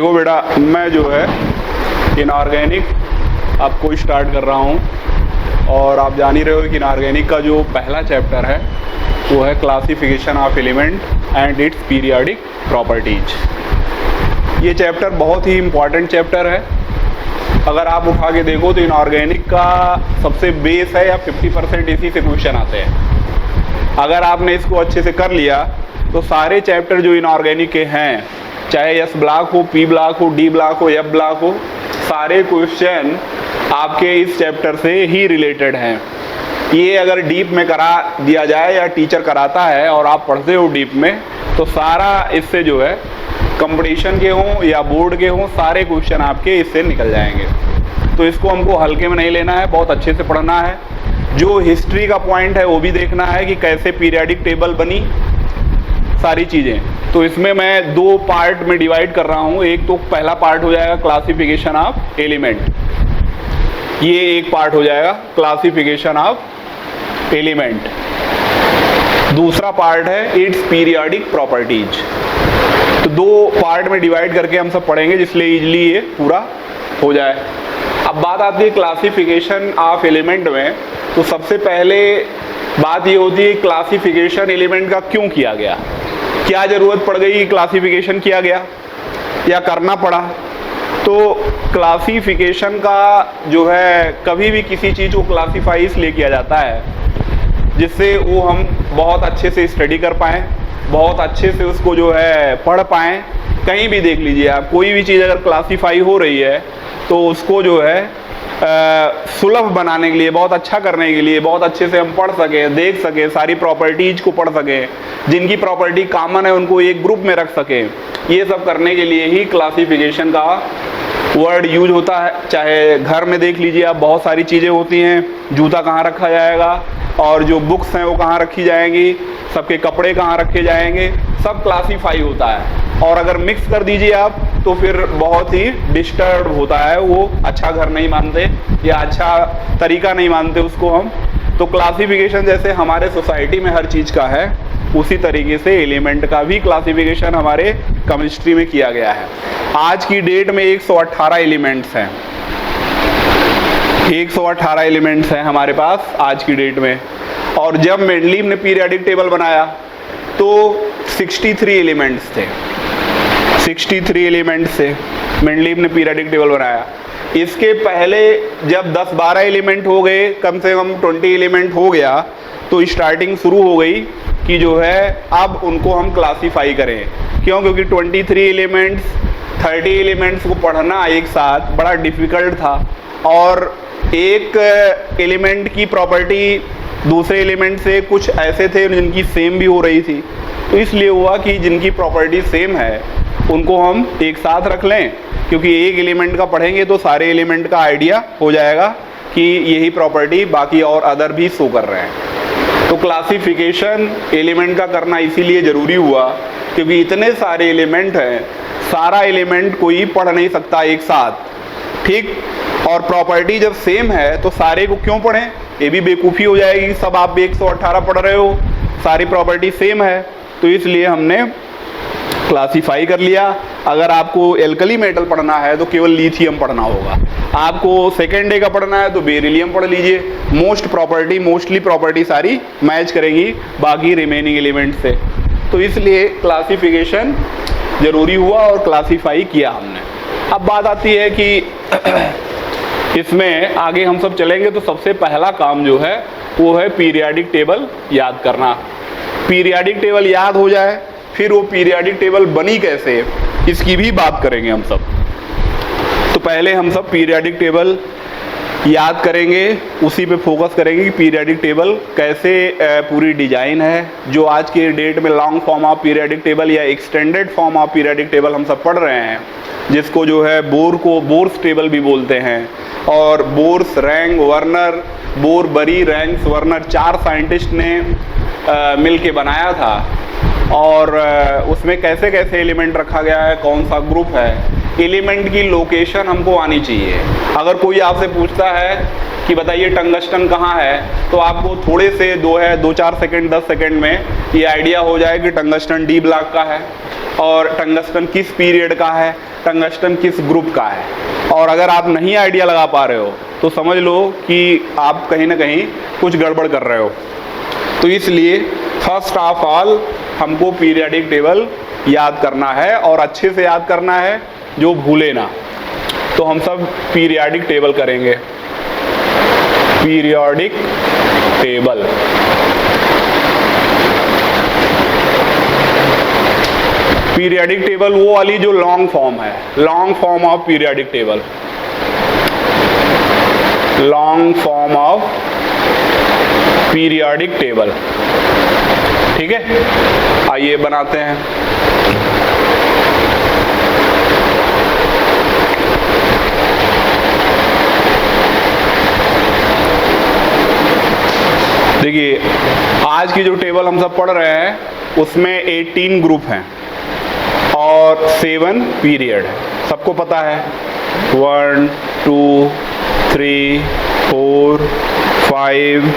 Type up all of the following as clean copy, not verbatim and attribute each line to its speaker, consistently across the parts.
Speaker 1: देखो बेटा, मैं जो है इनऑर्गेनिक आपको स्टार्ट कर रहा हूँ और आप जान ही रहे हो कि इनऑर्गेनिक का जो पहला चैप्टर है वो है classification of element and it's periodic properties. ये चैप्टर बहुत ही इम्पॉर्टेंट चैप्टर है। अगर आप उठा के देखो तो इनऑर्गेनिक का सबसे बेस है या 50% इसी से क्वेश्चन आते हैं। अगर आपने इसको अच्छे से कर लिया तो सारे चैप्टर जो इनऑर्गेनिक के हैं, चाहे एस ब्लॉक हो, पी ब्लॉक हो, डी ब्लॉक हो, एफ ब्लॉक हो, सारे क्वेश्चन आपके इस चैप्टर से ही रिलेटेड हैं। ये अगर डीप में करा दिया जाए या टीचर कराता है और आप पढ़ते हो डीप में, तो सारा इससे जो है कंपटीशन के हों या बोर्ड के हों, सारे क्वेश्चन आपके इससे निकल जाएंगे। तो इसको हमको हल्के में नहीं लेना है, बहुत अच्छे से पढ़ना है। जो हिस्ट्री का पॉइंट है वो भी देखना है कि कैसे पीरियोडिक टेबल बनी, सारी चीज़ें। तो इसमें मैं दो पार्ट में डिवाइड कर रहा हूँ। एक तो पहला पार्ट हो जाएगा क्लासिफिकेशन ऑफ एलिमेंट, ये एक पार्ट हो जाएगा क्लासिफिकेशन ऑफ एलिमेंट। दूसरा पार्ट है इट्स पीरियोडिक प्रॉपर्टीज। तो दो पार्ट में डिवाइड करके हम सब पढ़ेंगे, जिसलिए इजली ये पूरा हो जाए। अब बात आती है क्लासिफिकेशन ऑफ एलिमेंट में, तो सबसे पहले बात ये होती है क्लासिफिकेशन एलिमेंट का क्यों किया गया, क्या ज़रूरत पड़ गई, क्लासिफिकेशन किया गया या करना पड़ा। तो क्लासिफिकेशन का जो है, कभी भी किसी चीज़ को क्लासीफाई इसलिए किया जाता है जिससे वो हम बहुत अच्छे से स्टडी कर पाएँ, बहुत अच्छे से उसको जो है पढ़ पाएँ। कहीं भी देख लीजिए आप, कोई भी चीज़ अगर क्लासीफाई हो रही है तो उसको जो है सुलभ बनाने के लिए, बहुत अच्छा करने के लिए, बहुत अच्छे से हम पढ़ सकें, देख सकें, सारी प्रॉपर्टीज को पढ़ सकें, जिनकी प्रॉपर्टी कॉमन है उनको एक ग्रुप में रख सकें। ये सब करने के लिए ही क्लासिफिकेशन का वर्ड यूज होता है। चाहे घर में देख लीजिए आप, बहुत सारी चीज़ें होती हैं, जूता कहाँ रखा जाएगा और जो बुक्स हैं वो कहाँ रखी जाएंगी, सबके कपड़े कहाँ रखे जाएंगे, सब क्लासीफाई होता है। और अगर मिक्स कर दीजिए आप तो फिर बहुत ही डिस्टर्ब होता है, वो अच्छा घर नहीं मानते या अच्छा तरीका नहीं मानते उसको हम। तो क्लासिफिकेशन जैसे हमारे सोसाइटी में हर चीज़ का है, उसी तरीके से एलिमेंट का भी क्लासिफिकेशन हमारे केमिस्ट्री में किया गया है। आज की डेट में 118 एलिमेंट्स हैं, 118 एलिमेंट्स हैं हमारे पास आज की डेट में। और जब मेंडलीव ने पीरियोडिक टेबल बनाया तो 63 एलिमेंट्स थे, 63 एलिमेंट्स से मेंडलीव ने पीरियोडिक टेबल बनाया। इसके पहले जब 10-12 एलिमेंट हो गए, कम से कम 20 एलिमेंट हो गया, तो स्टार्टिंग शुरू हो गई कि जो है अब उनको हम क्लासीफाई करें। क्यों? क्योंकि 23 एलिमेंट्स, 30 एलिमेंट्स को पढ़ना एक साथ बड़ा डिफ़िकल्ट था और एक एलिमेंट की प्रॉपर्टी दूसरे एलिमेंट से कुछ ऐसे थे जिनकी सेम भी हो रही थी। तो इसलिए हुआ कि जिनकी प्रॉपर्टी सेम है उनको हम एक साथ रख लें, क्योंकि एक एलिमेंट का पढ़ेंगे तो सारे एलिमेंट का आइडिया हो जाएगा कि यही प्रॉपर्टी बाकी और अदर भी शो कर रहे हैं। तो क्लासिफिकेशन एलिमेंट का करना इसीलिए ज़रूरी हुआ क्योंकि इतने सारे एलिमेंट हैं, सारा एलिमेंट कोई पढ़ नहीं सकता एक साथ, ठीक। और प्रॉपर्टी जब सेम है तो सारे को क्यों पढ़ें, ये भी बेवकूफ़ी हो जाएगी। सब आप 118 पढ़ रहे हो, सारी प्रॉपर्टी सेम है, तो इसलिए हमने क्लासीफाई कर लिया। अगर आपको एल्कली मेटल पढ़ना है तो केवल लिथियम पढ़ना होगा, आपको सेकेंड डे का पढ़ना है तो बेरिलियम पढ़ लीजिए। मोस्टली प्रॉपर्टी सारी मैच करेंगी बाकी रिमेनिंग एलिमेंट से। तो इसलिए क्लासिफिकेशन ज़रूरी हुआ और क्लासीफाई किया हमने। अब बात आती है कि इसमें आगे हम सब चलेंगे तो सबसे पहला काम जो है वो है पीरियोडिक टेबल याद करना। पीरियोडिक टेबल याद हो जाए, फिर वो पीरियोडिक टेबल बनी कैसे, इसकी भी बात करेंगे हम सब। तो पहले हम सब पीरियोडिक टेबल याद करेंगे, उसी पे फोकस करेंगे कि पीरियोडिक टेबल कैसे पूरी डिजाइन है। जो आज के डेट में long form of periodic table या extended form of periodic table हम सब पढ़ रहे हैं, जिसको जो है बोर्स टेबल भी बोलते हैं। और बोर्स, रैंग, वर्नर, बोर, बरी, रैंक्स, वर्नर, 4 साइंटिस्ट ने मिल के बनाया था। और उसमें कैसे कैसे एलिमेंट रखा गया है, कौन सा ग्रुप है, एलिमेंट की लोकेशन हमको आनी चाहिए। अगर कोई आपसे पूछता है कि बताइए टंगस्टन कहाँ है, तो आपको थोड़े से 2-4 सेकंड 10 सेकंड में ये आइडिया हो जाए कि टंगस्टन डी ब्लॉक का है और टंगस्टन किस पीरियड का है, टंगस्टन किस ग्रुप का है। और अगर आप नहीं आइडिया लगा पा रहे हो तो समझ लो कि आप कहीं ना कहीं कुछ गड़बड़ कर रहे हो। तो इसलिए फर्स्ट ऑफ ऑल हमको पीरियोडिक टेबल याद करना है और अच्छे से याद करना है, जो भूले ना। तो हम सब पीरियोडिक टेबल करेंगे। पीरियोडिक टेबल, पीरियोडिक टेबल वो वाली जो लॉन्ग फॉर्म है, long form of periodic table, long form of periodic table. ठीक है, आइए बनाते हैं। देखिए आज की जो टेबल हम सब पढ़ रहे हैं उसमें 18 ग्रुप हैं और 7 पीरियड है। सबको पता है 1 2 3 4 5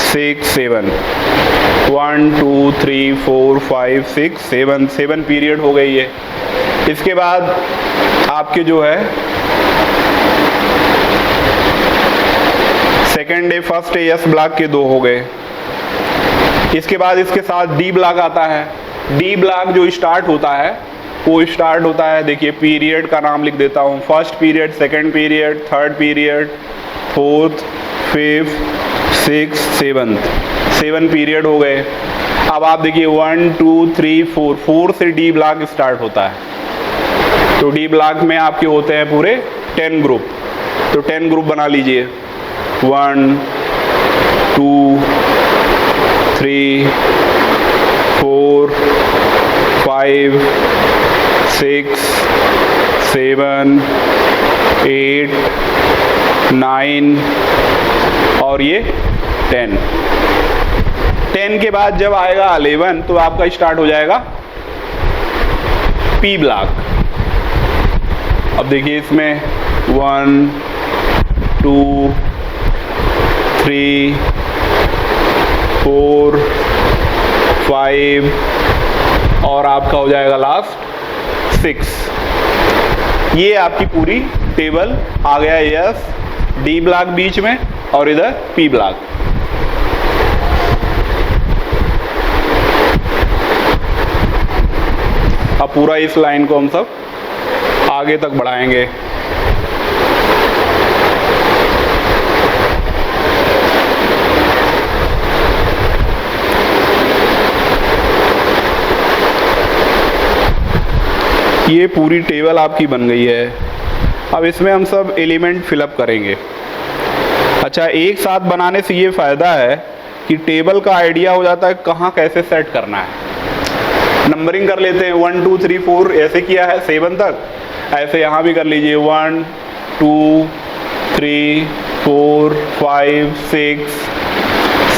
Speaker 1: 6 7, 1 2 3 4 5 6 7, 7 पीरियड हो गई है। इसके बाद आपके जो है second day first day S block के 2 हो गए। इसके बाद इसके साथ डी ब्लॉक आता है। डी ब्लॉक जो स्टार्ट होता है वो स्टार्ट होता है, देखिए पीरियड का नाम लिख देता हूँ, first period, second period, third period, fourth, fifth, six, seventh, 7 period हो गए। अब आप देखिए 1 2 3 4, 4 से डी ब्लॉक स्टार्ट होता है। तो डी ब्लॉक में आपके होते हैं पूरे 10 ग्रुप। तो 10 ग्रुप बना लीजिए, 1 2 3 4 5 6 7 8 9 और ये 10। 10 के बाद जब आएगा 11 तो आपका स्टार्ट हो जाएगा पी ब्लॉक। अब देखिए इसमें 1 2 3 4 5 और आपका हो जाएगा लास्ट 6। ये आपकी पूरी टेबल आ गया। यस, डी ब्लॉक बीच में और इधर पी ब्लॉक। अब पूरा इस लाइन को हम सब आगे तक बढ़ाएंगे। ये पूरी टेबल आपकी बन गई है। अब इसमें हम सब एलिमेंट फिलअप करेंगे। अच्छा, एक साथ बनाने से ये फ़ायदा है कि टेबल का आइडिया हो जाता है कहाँ कैसे सेट करना है। नंबरिंग कर लेते हैं, 1 2 3 4 ऐसे किया है 7 तक, ऐसे यहाँ भी कर लीजिए 1 2 3 4 5 6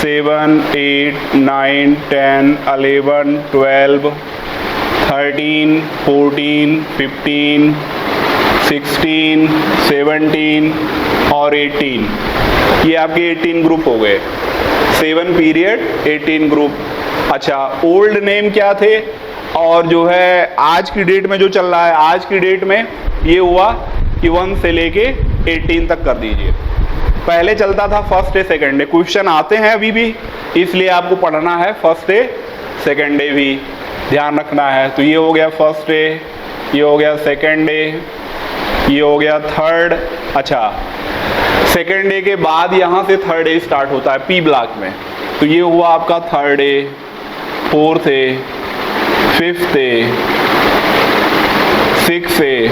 Speaker 1: 7 8 9 10 11 12 13 14 15 16 17 और 18। ये आपके 18 ग्रुप हो गए। 7 पीरियड 18 ग्रुप। अच्छा, ओल्ड नेम क्या थे और जो है आज की डेट में जो चल रहा है, आज की डेट में ये हुआ कि 1 से लेके 18 तक कर दीजिए। पहले चलता था first day second day. Question आते हैं अभी भी, इसलिए आपको पढ़ना है फर्स्ट डे सेकेंड डे भी ध्यान रखना है। तो ये हो गया फर्स्ट डे, ये हो गया सेकेंड डे, ये हो गया थर्ड। अच्छा, सेकेंड डे के बाद यहाँ से थर्ड डे स्टार्ट होता है पी ब्लॉक में। तो ये हुआ आपका third day, fourth day, fifth day, six day,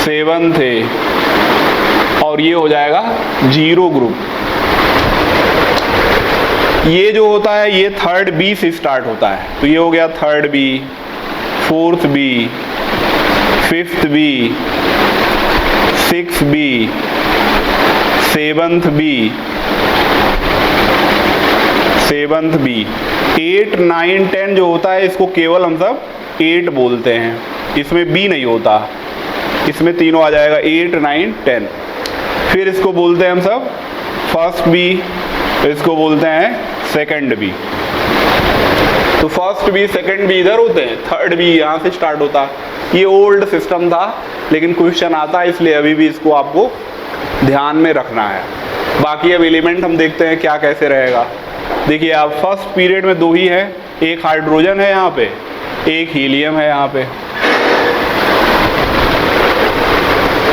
Speaker 1: seventh day और ये हो जाएगा 0 ग्रुप। ये जो होता है ये थर्ड बी से स्टार्ट होता है। तो ये हो गया third B, fourth B, fifth B, six B, seventh B, 8 9 10 जो होता है इसको केवल हम सब 8 बोलते हैं, इसमें बी नहीं होता, इसमें तीनों आ जाएगा 8 9 10। फिर इसको बोलते हैं हम सब फर्स्ट बी, इसको बोलते हैं सेकंड बी। तो फर्स्ट बी सेकंड बी इधर होते हैं, थर्ड बी यहाँ से स्टार्ट होता है। ये ओल्ड सिस्टम था, लेकिन क्वेश्चन आता है इसलिए अभी भी इसको आपको ध्यान में रखना है। बाकी अब एलिमेंट हम देखते हैं क्या कैसे रहेगा। देखिए आप फर्स्ट पीरियड में दो ही है, एक हाइड्रोजन है यहाँ पे, एक हीलियम है यहाँ पे।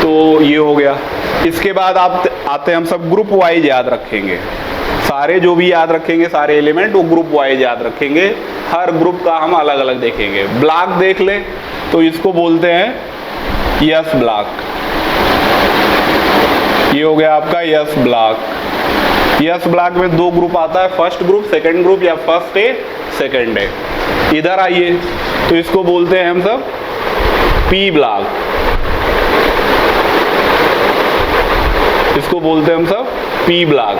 Speaker 1: तो ये हो गया। इसके बाद आप आते हैं हम सब ग्रुप वाइज याद रखेंगे, सारे जो भी याद रखेंगे सारे एलिमेंट वो ग्रुप वाइज याद रखेंगे। हर ग्रुप का हम अलग अलग देखेंगे। ब्लॉक देख ले तो इसको बोलते हैं यस ब्लॉक। ये हो गया आपका यस ब्लॉक। यस ब्लॉक में दो ग्रुप आता है, फर्स्ट ग्रुप सेकंड ग्रुप, या फर्स्ट ए सेकंड ए। इधर आइए तो इसको बोलते हैं हम सब पी ब्लॉक, इसको बोलते हैं हम सब पी ब्लॉक।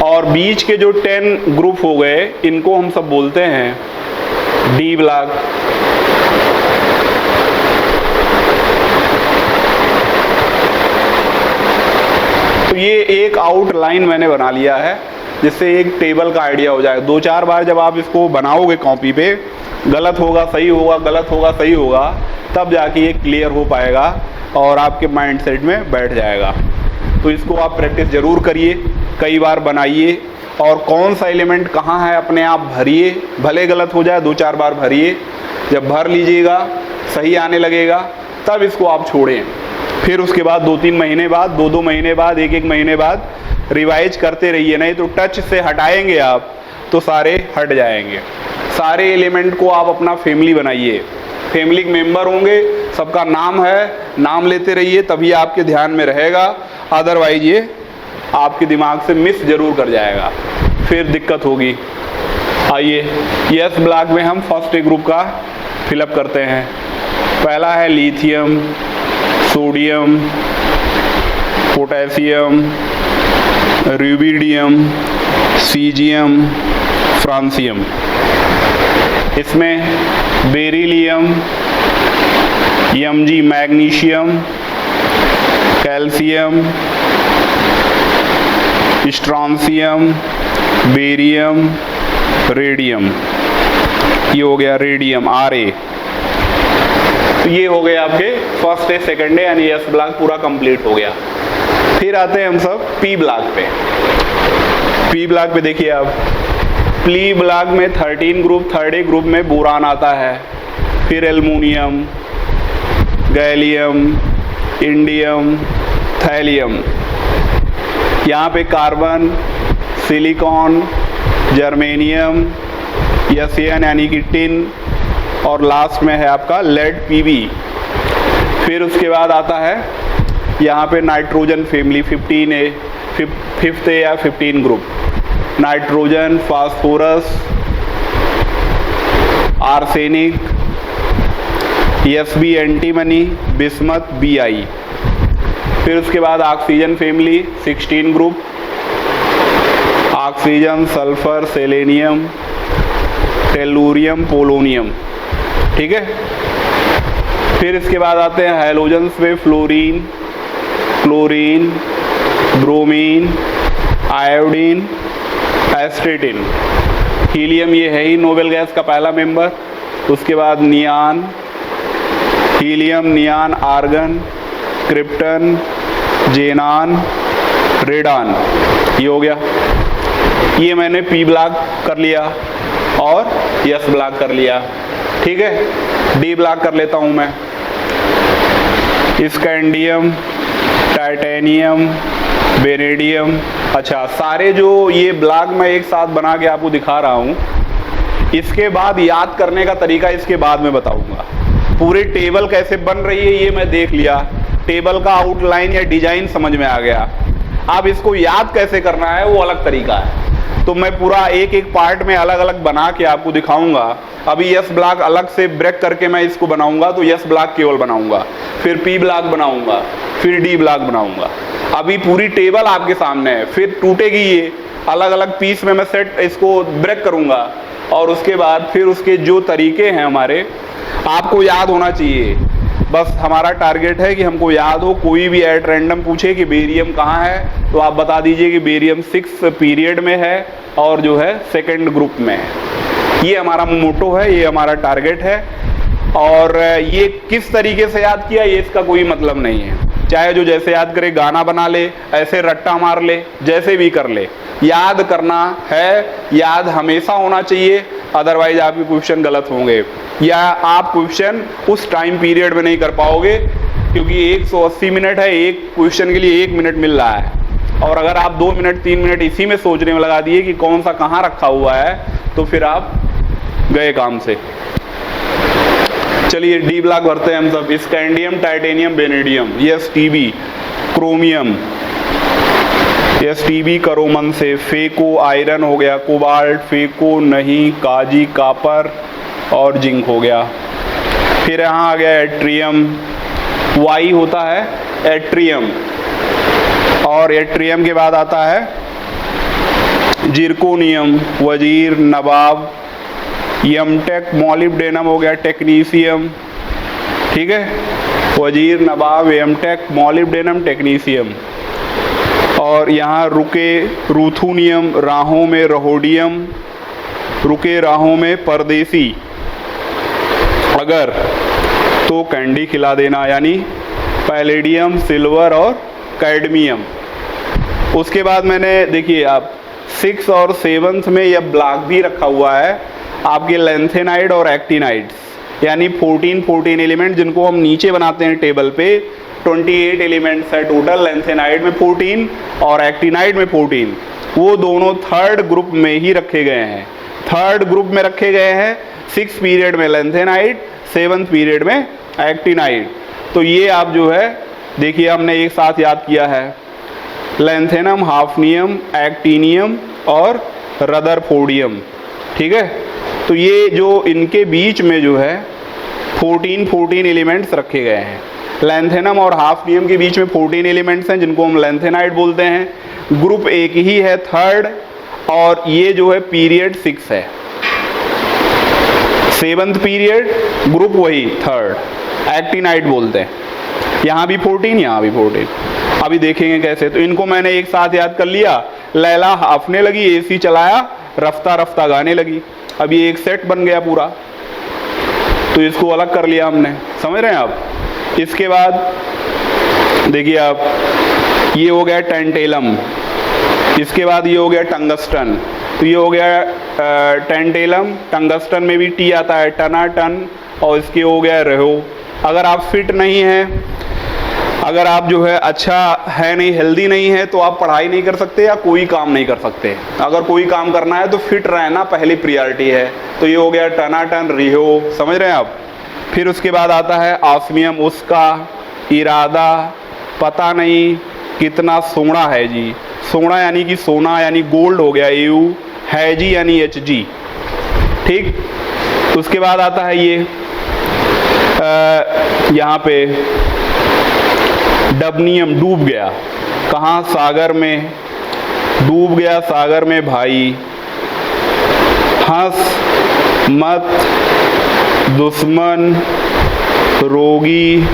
Speaker 1: और बीच के जो 10 ग्रुप हो गए इनको हम सब बोलते हैं डी ब्लॉक। तो ये एक आउटलाइन मैंने बना लिया है जिससे एक टेबल का आइडिया हो जाए। 2-4 बार जब आप इसको बनाओगे कॉपी पे, गलत होगा सही होगा, गलत होगा सही होगा, तब जाके ये क्लियर हो पाएगा और आपके माइंडसेट में बैठ जाएगा। तो इसको आप प्रैक्टिस ज़रूर करिए, कई बार बनाइए, और कौन सा एलिमेंट कहाँ है अपने आप भरिए, भले गलत हो जाए 2-4 बार भरिए। जब भर लीजिएगा सही आने लगेगा तब इसको आप छोड़ें। फिर उसके बाद 2-3 महीने बाद, 2-2 महीने बाद, 1-1 महीने बाद रिवाइज करते रहिए, नहीं तो टच से हटाएंगे आप तो सारे हट जाएंगे। सारे एलिमेंट को आप अपना फैमिली बनाइए, फैमिली मेंबर होंगे, सबका नाम है, नाम लेते रहिए तभी आपके ध्यान में रहेगा, अदरवाइज ये आपके दिमाग से मिस जरूर कर जाएगा, फिर दिक्कत होगी। आइए यस ब्लॉक में हम फर्स्ट ए ग्रुप का फिलअप करते हैं। पहला है lithium, sodium, potassium, rubidium, caesium, francium. इसमें beryllium, Mg magnesium, calcium, strontium, barium, radium. ये हो गया रेडियम Ra। तो ये हो गए आपके फर्स्ट ए सेकंड ए यानी एस ब्लॉक पूरा कंप्लीट हो गया। फिर आते हैं हम सब पी ब्लॉक पे। पी ब्लॉक पे देखिए आप, पी ब्लॉक में 13 ग्रुप, थर्ड ए ग्रुप में बोरान आता है, फिर एल्युमिनियम, गैलियम, इंडियम, थैलियम। यहाँ पे कार्बन, सिलिकॉन, जर्मेनियम, एसियन यानी कि टिन, और लास्ट में है आपका लेड पीबी। फिर उसके बाद आता है यहाँ पे नाइट्रोजन फैमिली 15A, फिफ्थ ए या 15 group, nitrogen, phosphorus, arsenic, Sb antimony, bismuth, Bi। फिर उसके बाद oxygen family 16 group, oxygen, sulphur, selenium, tellurium, polonium. ठीक है। फिर इसके बाद आते हैं हैलोजन्स में fluorine, chlorine, bromine, iodine, एस्टेटिन। Helium ये है ही नोबेल गैस का पहला मेंबर। उसके बाद नियान, हीलियम, नियान, आर्गन, क्रिप्टन, जेनान, रेडान। ये हो गया। ये मैंने पी ब्लॉक कर लिया और एस ब्लॉक कर लिया। ठीक है। डी ब्लॉक कर लेता हूँ मैं। Scandium, titanium, vanadium. अच्छा, सारे जो ये ब्लॉक मैं एक साथ बना के आपको दिखा रहा हूँ, इसके बाद याद करने का तरीका इसके बाद में बताऊंगा। पूरे टेबल कैसे बन रही है ये मैं देख लिया, टेबल का आउटलाइन या डिजाइन समझ में आ गया। अब इसको याद कैसे करना है वो अलग तरीका है। तो मैं पूरा एक एक पार्ट में अलग अलग बना के आपको दिखाऊंगा। अभी एस ब्लॉक अलग से ब्रेक करके मैं इसको बनाऊंगा, तो एस ब्लॉक केवल बनाऊंगा, फिर पी ब्लॉक बनाऊंगा, फिर डी ब्लॉक बनाऊंगा। अभी पूरी टेबल आपके सामने है, फिर टूटेगी ये, अलग अलग पीस में मैं सेट इसको ब्रेक करूंगा, और उसके बाद फिर उसके जो तरीके हैं हमारे आपको याद होना चाहिए। बस हमारा टारगेट है कि हमको याद हो, कोई भी एट रैंडम पूछे कि बेरियम कहाँ है तो आप बता दीजिए कि बेरियम 6 पीरियड में है और जो है सेकंड ग्रुप में है। ये हमारा मोटो है, ये हमारा टारगेट है। और ये किस तरीके से याद किया ये इसका कोई मतलब नहीं है, चाहे जो जैसे याद करे, गाना बना ले, ऐसे रट्टा मार ले, जैसे भी कर ले, याद करना है, याद हमेशा होना चाहिए, अदरवाइज आपके क्वेश्चन गलत होंगे या आप क्वेश्चन उस टाइम पीरियड में नहीं कर पाओगे, क्योंकि 180 मिनट है, एक क्वेश्चन के लिए 1 मिनट मिल रहा है और अगर आप 2 मिनट 3 मिनट इसी में सोचने में लगा दिए कि कौन सा कहाँ रखा हुआ है तो फिर आप गए काम से। चलिए डी ब्लॉक भरते हैं हम सब। स्कैंडियम, टाइटेनियम, वेनेडियम, यस टीबी, क्रोमियम, यस टीबी करोमन से, फेको आयरन हो गया, कोबाल्ट, फेको नहीं, काजी कापर और जिंक हो गया। फिर यहाँ आ गया एट्रियम, वाई होता है एट्रियम, और एट्रियम के बाद आता है जिरकोनियम, वजीर, नवाब, यमटेक, मॉलिब्डेनम हो गया, टेक्नीशियम, ठीक है, वजीर, नवाब, यमटेक, मॉलिब्डेनम, टेक्नीशियम। और यहाँ रुके रूथुनियम, राहों में रोहोडियम, रुके राहों में परदेसी, अगर तो कैंडी खिला देना, यानी पैलेडियम, सिल्वर और कैडमियम। उसके बाद मैंने देखिए आप 6 और 7 में यह ब्लॉक भी रखा हुआ है आपके लैंथेनाइड और एक्टिनाइड्स, यानी 14 एलिमेंट जिनको हम नीचे बनाते हैं टेबल पे। 28 एलिमेंट्स है टोटल, लैंथेनाइड में 14 और एक्टिनाइड में 14। वो दोनों थर्ड ग्रुप में ही रखे गए हैं, थर्ड ग्रुप में रखे गए हैं। 6 पीरियड में लैंथेनाइड, 7th पीरियड में एक्टिनाइड। तो ये आप जो है देखिए हमने एक साथ याद किया है, लैंथेनम, हाफनियम, एक्टिनियम और रदरफोर्डियम, ठीक है। तो ये जो इनके बीच में जो है 14 एलिमेंट्स रखे गए हैं। लैंथेनम और हाफनियम के बीच में 14 एलिमेंट्स हैं जिनको हम लैंथेनाइड बोलते हैं। ग्रुप एक ही है, थर्ड, और ये जो है पीरियड 6 है, 7th पीरियड, ग्रुप वही थर्ड, एक्टिनाइड बोलते हैं। यहाँ भी 14, यहाँ भी 14। अभी देखेंगे कैसे। तो इनको मैंने एक साथ याद कर लिया। लैला हाफने लगी, एसी चलाया, रफ्ता रफ्ता गाने लगी। अब ये एक सेट बन गया पूरा, तो इसको अलग कर लिया हमने, समझ रहे हैं आप। इसके बाद देखिए आप, ये हो गया टेंटेलम, इसके बाद ये हो गया टंगस्टन। तो ये हो गया टेंटेलम, टंगस्टन में भी टी आता है, टना टन, और इसके हो गया रेहो। अगर आप फिट नहीं हैं, अगर आप जो है अच्छा है नहीं, हेल्दी नहीं है, तो आप पढ़ाई नहीं कर सकते या कोई काम नहीं कर सकते। अगर कोई काम करना है तो फिट रहना पहली प्रियॉरिटी है। तो ये हो गया टनाटन, रिहो, समझ रहे हैं आप। फिर उसके बाद आता है ऑस्मियम, उसका इरादा, पता नहीं कितना सोना है जी, सोना यानी कि सोना यानी गोल्ड हो गया, एयू, है जी यानी एच जी, ठीक। उसके बाद आता है ये यहाँ पे डबनियम, डूब गया, कहाँ, सागर में, डूब गया सागर में भाई। हंस मत, दुश्मन, रोगी,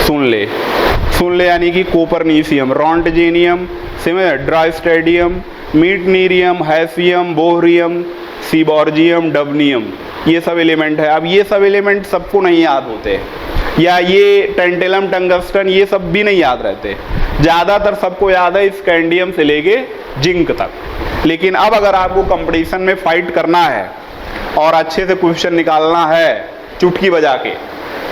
Speaker 1: सुन ले, सुन ले यानी कि कोपरनीशियम, रॉन्टजेनियम, ड्राइस्टेडियम, मीटनीरियम, हैसियम, बोहरियम, सीबॉर्जियम, डबनियम, ये सब एलिमेंट है। अब ये सब एलिमेंट सबको नहीं याद होते, या ये टेंटेलम, टंगस्टन, ये सब भी नहीं याद रहते। ज़्यादातर सबको याद है स्कैंडियम से लेके जिंक तक। लेकिन अब अगर आपको कंपटीशन में फाइट करना है और अच्छे से क्वेश्चन निकालना है चुटकी बजा के,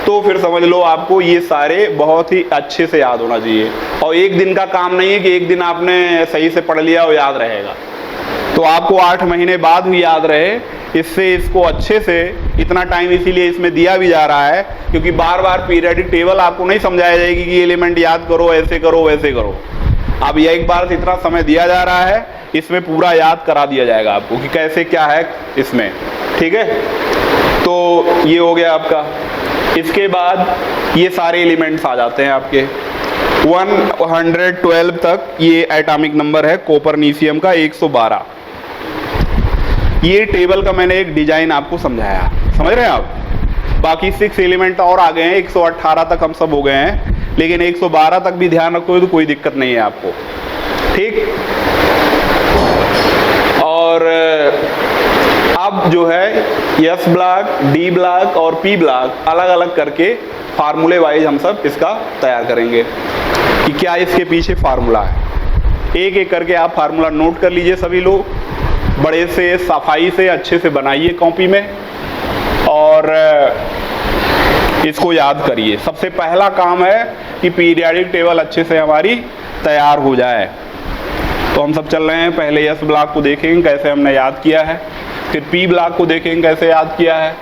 Speaker 1: तो फिर समझ लो आपको ये सारे बहुत ही अच्छे से याद होना चाहिए। और एक दिन का काम नहीं है कि एक दिन आपने सही से पढ़ लिया और याद रहेगा, तो आपको 8 महीने बाद भी याद रहे। इससे इसको अच्छे से, इतना टाइम इसीलिए इसमें दिया भी जा रहा है क्योंकि बार बार पीरियडिक टेबल आपको नहीं समझाया जाएगी कि एलिमेंट याद करो, ऐसे करो, वैसे करो। अब ये एक बार इतना समय दिया जा रहा है, इसमें पूरा याद करा दिया जाएगा आपको कि कैसे क्या है इसमें, ठीक है। तो ये हो गया आपका। इसके बाद ये सारे एलिमेंट्स आ जाते हैं आपके 112 तक। ये एटॉमिक नंबर है कोपरनीशियम का 112। ये टेबल का मैंने एक डिजाइन आपको समझाया, समझ रहे हैं आप। बाकी 6 एलिमेंट और आ गए हैं, 118 तक हम सब हो गए हैं, लेकिन 112 तक भी ध्यान रखोगे तो कोई दिक्कत नहीं है आपको, ठीक। और अब जो है एस ब्लॉक, डी ब्लॉक और पी ब्लॉक अलग अलग करके फार्मूले वाइज हम सब इसका तैयार करेंगे कि क्या इसके पीछे फार्मूला है। एक एक करके आप फार्मूला नोट कर लीजिए सभी लोग, बड़े से सफाई से अच्छे से बनाइए कॉपी में और इसको याद करिए। सबसे पहला काम है कि पीरियाडिक टेबल अच्छे से हमारी तैयार हो जाए। तो हम सब चल रहे हैं, पहले एस ब्लॉक को देखेंगे कैसे हमने याद किया है, फिर पी ब्लॉक को देखेंगे कैसे याद किया है,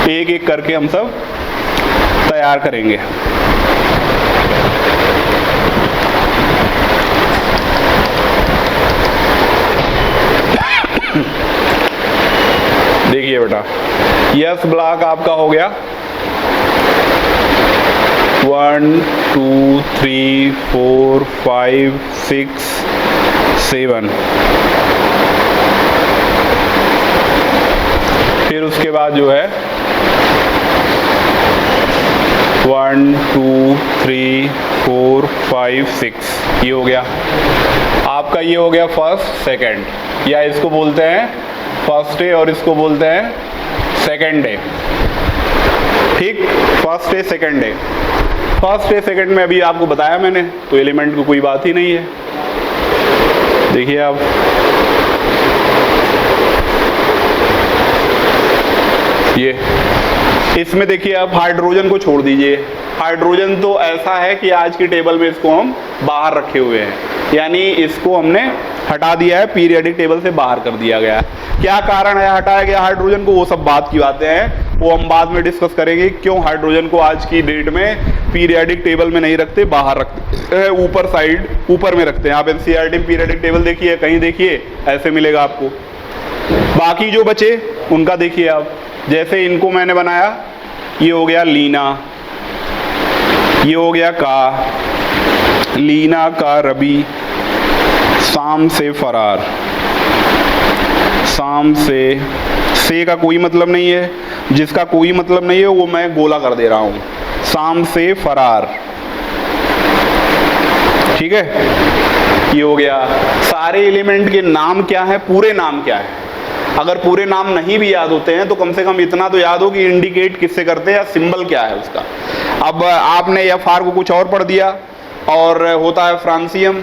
Speaker 1: एक एक करके हम सब तैयार करेंगे। देखिए बेटा, यस ब्लॉक आपका हो गया 1 2 3 4 5 6 7। फिर उसके बाद जो है 1 2 3 4 5 6 ये हो गया आपका, ये हो गया फर्स्ट सेकंड, या इसको बोलते हैं फर्स्ट डे और इसको बोलते हैं सेकंड डे, ठीक। First day second day, first day second में अभी आपको बताया मैंने, तो एलिमेंट को कोई बात ही नहीं है। देखिए आप, ये इसमें देखिए आप हाइड्रोजन को छोड़ दीजिए। हाइड्रोजन तो ऐसा है कि आज की टेबल में इसको हम बाहर रखे हुए हैं, यानी इसको हमने हटा दिया है, पीरियडिक टेबल से बाहर कर दिया गया। क्या कारण है हटाया गया हाइड्रोजन को, वो सब बात की बातें हैं, वो हम बाद में डिस्कस करेंगे क्यों हाइड्रोजन को आज की डेट में पीरियडिक टेबल में नहीं रखते, बाहर रखते हैं, ऊपर साइड ऊपर में रखते हैं। आप एनसीईआरटी पीरियडिक टेबल देखिए, कहीं देखिए ऐसे मिलेगा आपको। बाकी जो बचे उनका देखिए आप, जैसे इनको मैंने बनाया, ये हो गया लीना, ये हो गया का, लीना का रबी, शाम से फरार, शाम से का कोई मतलब नहीं है, जिसका कोई मतलब नहीं है वो मैं गोला कर दे रहा हूं, शाम से फरार, ठीक है। ये हो गया। सारे एलिमेंट के नाम क्या है, पूरे नाम क्या है। अगर पूरे नाम नहीं भी याद होते हैं तो कम से कम इतना तो याद हो कि इंडिकेट किससे करते हैं या सिंबल क्या है उसका। अब आपने एफ आर को कुछ और पढ़ दिया और होता है फ्रांसियम,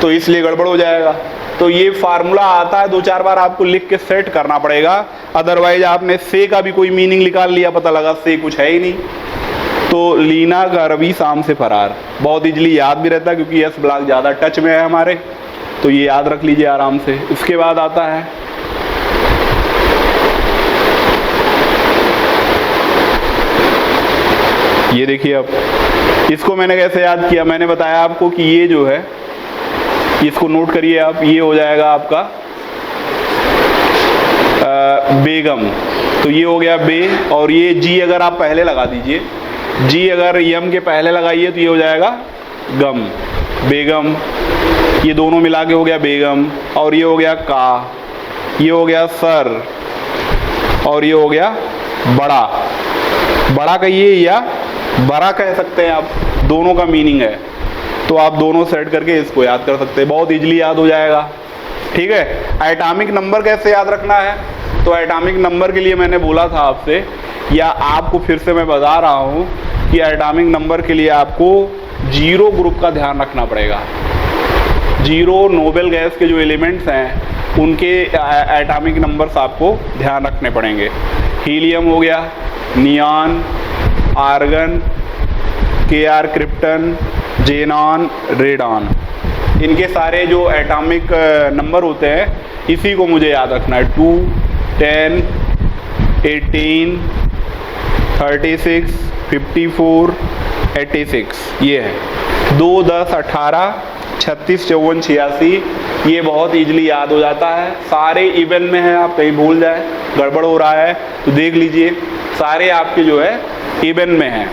Speaker 1: तो इसलिए गड़बड़ हो जाएगा। तो ये फार्मूला आता है, 2-4 बार आपको लिख के सेट करना पड़ेगा, अदरवाइज आपने से का भी कोई मीनिंग निकाल लिया, पता लगा से कुछ है ही नहीं। तो लीना का रवि शाम से फरार बहुत इजली याद भी रहता है क्योंकि एस ब्लॉक ज़्यादा टच में है हमारे, तो ये याद रख लीजिए आराम से। उसके बाद आता है ये देखिए, अब इसको मैंने कैसे याद किया, मैंने बताया आपको कि ये जो है इसको नोट करिए आप, ये हो जाएगा आपका बेगम, तो ये हो गया बे, और ये जी अगर आप पहले लगा दीजिए, जी अगर यम के पहले लगाइए तो ये हो जाएगा गम, बेगम, ये दोनों मिला के हो गया बेगम, और ये हो गया का, ये हो गया सर, और ये हो गया बड़ा, बड़ा कहिए या बड़ा कह सकते हैं आप, दोनों का मीनिंग है, तो आप दोनों सेट करके इसको याद कर सकते हैं, बहुत इजीली याद हो जाएगा, ठीक है। एटॉमिक नंबर कैसे याद रखना है, तो एटॉमिक नंबर के लिए मैंने बोला था आपसे, या आपको फिर से मैं बता रहा हूँ कि एटॉमिक नंबर के लिए आपको 0 ग्रुप का ध्यान रखना पड़ेगा। 0 नोबेल गैस के जो एलिमेंट्स हैं उनके एटॉमिक नंबर्स आपको ध्यान रखने पड़ेंगे। हीलियम हो गया, neon, argon, Kr krypton, xenon, radon, इनके सारे जो एटॉमिक नंबर होते हैं इसी को मुझे याद रखना है। 2, 10, 18, 36, 54, 86 ये है। 2, 10, 18, 36, 54, 86 ये बहुत इजीली याद हो जाता है, सारे इवन में है, आप कहीं भूल जाए गड़बड़ हो रहा है तो देख लीजिए, सारे आपके जो है इवन में है।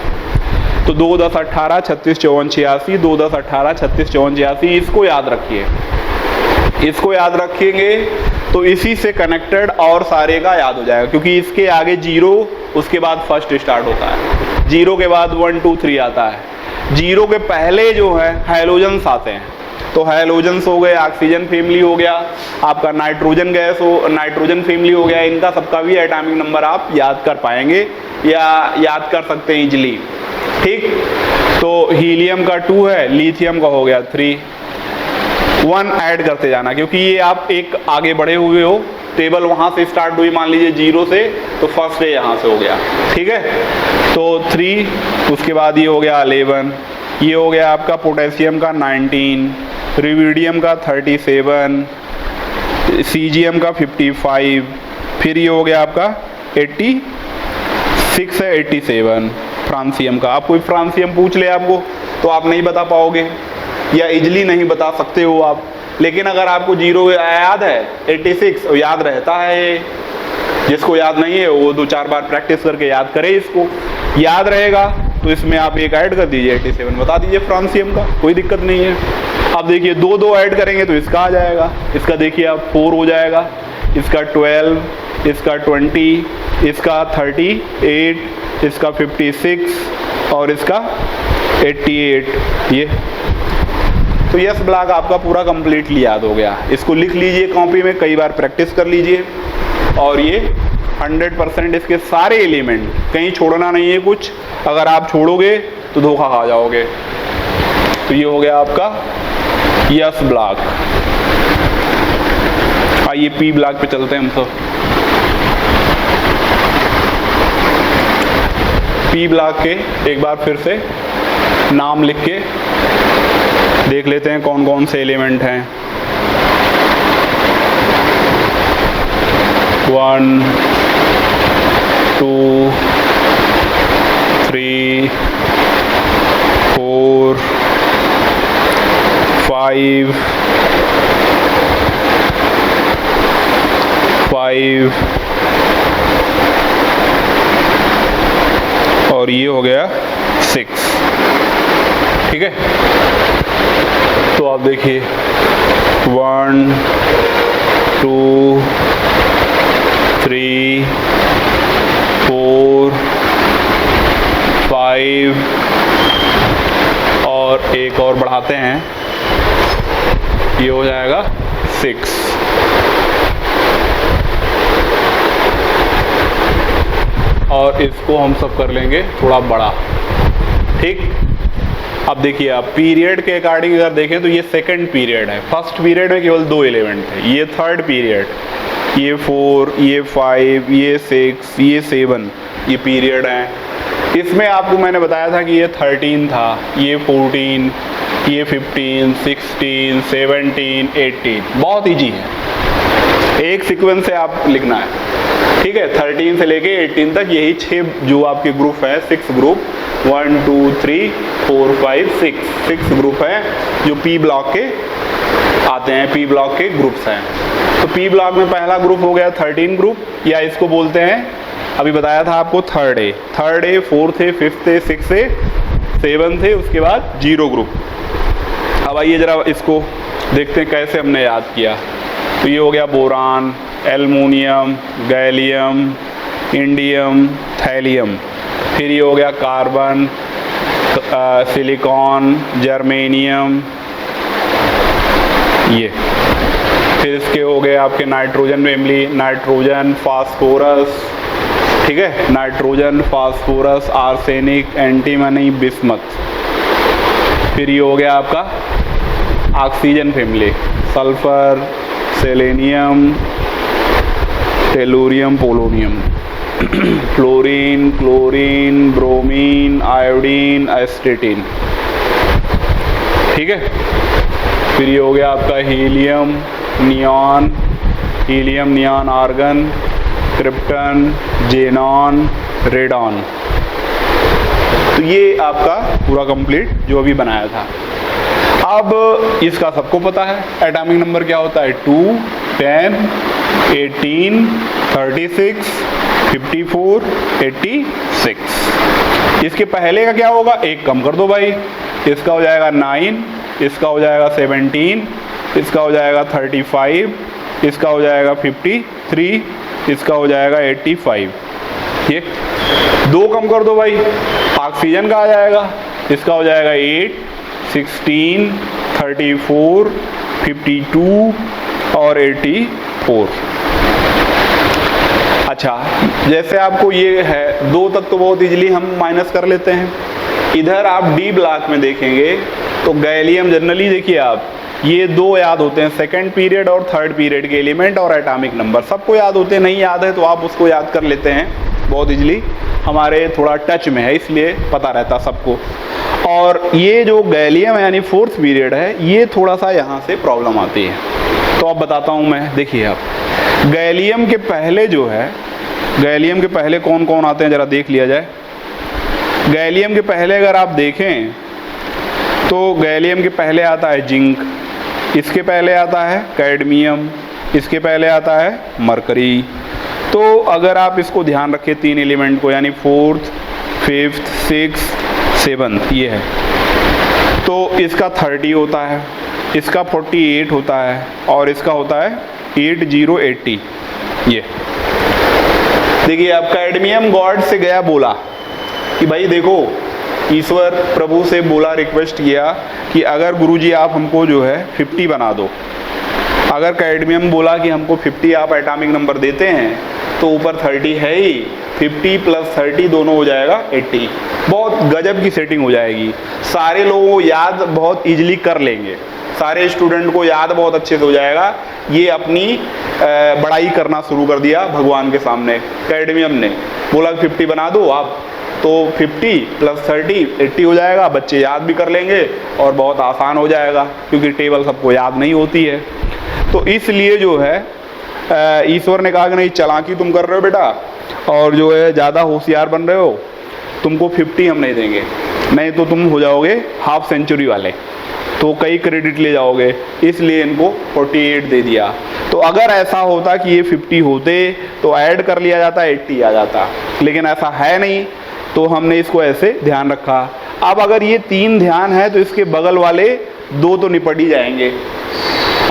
Speaker 1: तो 2, 10, 18, 36, 54, 86, 2, 10, 18, 36, 54, 86 इसको याद रखिए, इसको याद रखेंगे तो इसी से कनेक्टेड और सारे का याद हो जाएगा, क्योंकि इसके आगे 0, उसके बाद फर्स्ट स्टार्ट होता है, 0 के बाद 1 2 3 आता है, 0 के पहले जो है हैलोजेंस आते हैं। तो हैलोजेंस हो गए, ऑक्सीजन फैमिली हो गया, आपका नाइट्रोजन गैस हो, नाइट्रोजन फैमिली हो गया, इनका सबका भी एटॉमिक नंबर आप याद कर पाएंगे या याद कर सकते हैं इजीली। ठीक, तो हीलियम का 2 है, लिथियम का हो गया 3, 1 ऐड करते जाना, क्योंकि ये आप एक आगे बढ़े हुए हो, टेबल वहाँ से स्टार्ट हुई मान लीजिए 0 से, तो फर्स्ट है यहाँ से हो गया। ठीक है, तो 3, उसके बाद ये हो गया 11, ये हो गया आपका पोटेशियम का 19, रुबिडियम का 37, सीजियम का 55, फिर ये हो गया आपका 86 है, 87 फ्रांसियम का। आप कोई फ्रांसियम पूछ ले आपको तो आप नहीं बता पाओगे या इजली नहीं बता सकते हो आप, लेकिन अगर आपको 0 याद है, 86 याद रहता है, जिसको याद नहीं है वो 2-4 बार प्रैक्टिस करके याद करे, इसको याद रहेगा तो इसमें आप एक ऐड कर दीजिए, 87 बता दीजिए फ्रांसियम का, कोई दिक्कत नहीं है। अब देखिए 2 ऐड करेंगे तो इसका आ जाएगा, इसका देखिए आप 4 हो जाएगा, इसका 12, इसका 20, इसका 38, इसका 56 और इसका 88। ये तो यस ब्लॉक आपका पूरा कंप्लीटली याद हो गया। इसको लिख लीजिए कॉपी में, कई बार प्रैक्टिस कर लीजिए, और ये 100% इसके सारे एलिमेंट, कहीं छोड़ना नहीं है कुछ, अगर आप छोड़ोगे तो धोखा खा जाओगे। तो ये हो गया आपका यस ब्लॉक। आइए पी ब्लॉक पे चलते हैं हम सब। पी ब्लॉक के एक बार फिर से नाम लिख के देख लेते हैं कौन कौन से एलिमेंट हैं। 1 2 3 4 5 और ये हो गया 6। ठीक है, तो आप देखिए 1 2 3 4 5 और एक और बढ़ाते हैं, ये हो जाएगा 6। और इसको हम सब कर लेंगे थोड़ा बड़ा। ठीक, अब देखिए आप पीरियड के अकॉर्डिंग अगर देखें तो ये सेकंड पीरियड है, फर्स्ट पीरियड में केवल 2 एलिमेंट थे, ये थर्ड पीरियड, ये 4, ये 5, ये 6, ये 7, ये पीरियड हैं। इसमें आपको मैंने बताया था कि ये 13 था, ये 14, ये 15, 16, 17, 18, बहुत ईजी है, एक सीक्वेंस से आप लिखना है। ठीक है, 13 से लेके 18 तक यही 6 जो आपके ग्रुप है, 6 ग्रुप, 1 2 3 4 5 6 ग्रुप हैं जो पी ब्लॉक के आते हैं, पी ब्लॉक के ग्रुप्स हैं। तो पी ब्लॉक में पहला ग्रुप हो गया 13 ग्रुप, या इसको बोलते हैं, अभी बताया था आपको third A, 4th A, 5th A, 6th A, 7th ए, उसके बाद 0 ग्रुप। अब आइए जरा इसको देखते हैं कैसे हमने याद किया। तो ये हो गया boron, aluminium, gallium, indium, thallium, फिर ये हो गया कार्बन, सिलिकॉन, जर्मेनियम, ये फिर इसके हो गए आपके नाइट्रोजन फैमिली, नाइट्रोजन, फास्फोरस, ठीक है, nitrogen, phosphorus, arsenic, antimony, bismuth. फिर ये हो गया आपका oxygen family, sulphur, selenium, tellurium, polonium, fluorine, chlorine, bromine, iodine, astatine. ठीक है, फिर ये हो गया आपका helium, neon, helium, neon, argon, krypton, xenon, radon. तो ये आपका पूरा कंप्लीट जो अभी बनाया था। अब इसका सबको पता है एटॉमिक नंबर क्या होता है, 2, 10, 18, 36, 54, 86। इसके पहले का क्या होगा, एक कम कर दो भाई, इसका हो जाएगा 9, इसका हो जाएगा 17, इसका हो जाएगा 35, इसका हो जाएगा 53, इसका हो जाएगा 85। ये 2 कम कर दो भाई, ऑक्सीजन का आ जाएगा, इसका हो जाएगा 8, 16, 34, 52 और 84। अच्छा, जैसे आपको ये है 2 तक तो बहुत इजीली हम माइनस कर लेते हैं। इधर आप डी ब्लॉक में देखेंगे तो गैलियम, जनरली देखिए आप, ये 2 याद होते हैं, सेकंड पीरियड और थर्ड पीरियड के एलिमेंट और एटॉमिक नंबर, सबको याद होते हैं। नहीं याद है तो आप उसको याद कर लेते हैं बहुत इजीली, हमारे थोड़ा टच में है इसलिए पता रहता सबको। और ये जो गैलियम यानी 4th पीरियड है, ये थोड़ा सा यहाँ से प्रॉब्लम आती है। तो अब बताता हूँ मैं, देखिए आप, गैलियम के पहले जो है, गैलियम के पहले कौन कौन आते हैं ज़रा देख लिया जाए। गैलियम के पहले अगर आप देखें तो गैलियम के पहले आता है जिंक, इसके पहले आता है कैडमियम, इसके पहले आता है मरकरी। तो अगर आप इसको ध्यान रखें 3 एलिमेंट को, यानी 4th, 5th, 6th, 7th ये है, तो इसका 30 होता है, इसका 48 होता है और इसका होता है 8080। ये देखिए आप, कैडमियम गॉड से गया बोला कि भाई देखो, ईश्वर प्रभु से बोला, रिक्वेस्ट किया कि अगर गुरुजी आप हमको जो है 50 बना दो। अगर कैडमियम बोला कि हमको 50 आप एटॉमिक नंबर देते हैं तो ऊपर 30 है ही, 50 + 30 दोनों हो जाएगा 80। बहुत गजब की सेटिंग हो जाएगी, सारे लोगों को याद बहुत इजीली कर लेंगे, सारे स्टूडेंट को याद बहुत अच्छे से हो जाएगा। ये अपनी बड़ाई करना शुरू कर दिया भगवान के सामने। कैडमियम ने बोला 50 बना दो आप, तो 50 + 30 80 हो जाएगा, बच्चे याद भी कर लेंगे और बहुत आसान हो जाएगा, क्योंकि टेबल सबको याद नहीं होती है। तो इसलिए जो है ईश्वर ने कहा कि नहीं, चालाकी तुम कर रहे हो बेटा और जो है ज़्यादा होशियार बन रहे हो, तुमको 50 हम नहीं देंगे, नहीं तो तुम हो जाओगे हाफ सेंचुरी वाले, तो कई क्रेडिट ले जाओगे, इसलिए इनको 48 दे दिया। तो अगर ऐसा होता कि ये 50 होते तो ऐड कर लिया जाता, 80 आ जाता, लेकिन ऐसा है नहीं, तो हमने इसको ऐसे ध्यान रखा। अब अगर ये 3 ध्यान है तो इसके बगल वाले 2 तो निपट ही जाएंगे।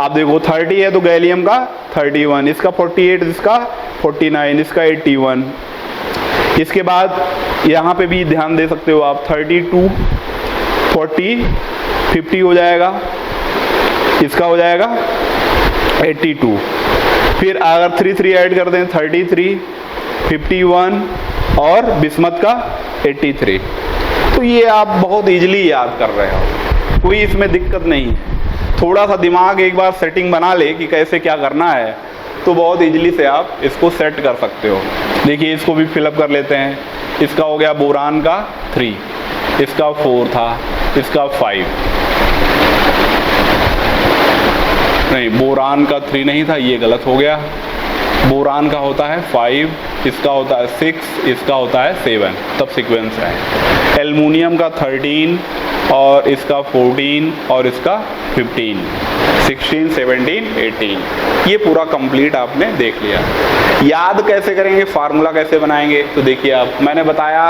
Speaker 1: आप देखो 30 है तो गैलियम का 31, इसका 48, इसका 49, इसका 81। इसके बाद यहाँ पे भी ध्यान दे सकते हो आप, 32, 40, 50 हो जाएगा, इसका हो जाएगा 82। फिर अगर 3 ऐड कर दें, 33, 51 और बिस्मत का 83। तो ये आप बहुत इजीली याद कर रहे हो, कोई इसमें दिक्कत नहीं है। थोड़ा सा दिमाग एक बार सेटिंग बना ले कि कैसे क्या करना है, तो बहुत इजीली से आप इसको सेट कर सकते हो। देखिए इसको भी फिलअप कर लेते हैं। इसका हो गया बोरान का 3, इसका 4 था, इसका 5 नहीं, बोरान का 3 नहीं था, ये गलत हो गया। बोरान का होता है 5, इसका होता है 6, इसका होता है 7, तब सीक्वेंस है। एल्युमिनियम का 13 और इसका 14 और इसका 15, 16, 17, 18। ये पूरा कंप्लीट आपने देख लिया। याद कैसे करेंगे, फार्मूला कैसे बनाएंगे, तो देखिए आप, मैंने बताया,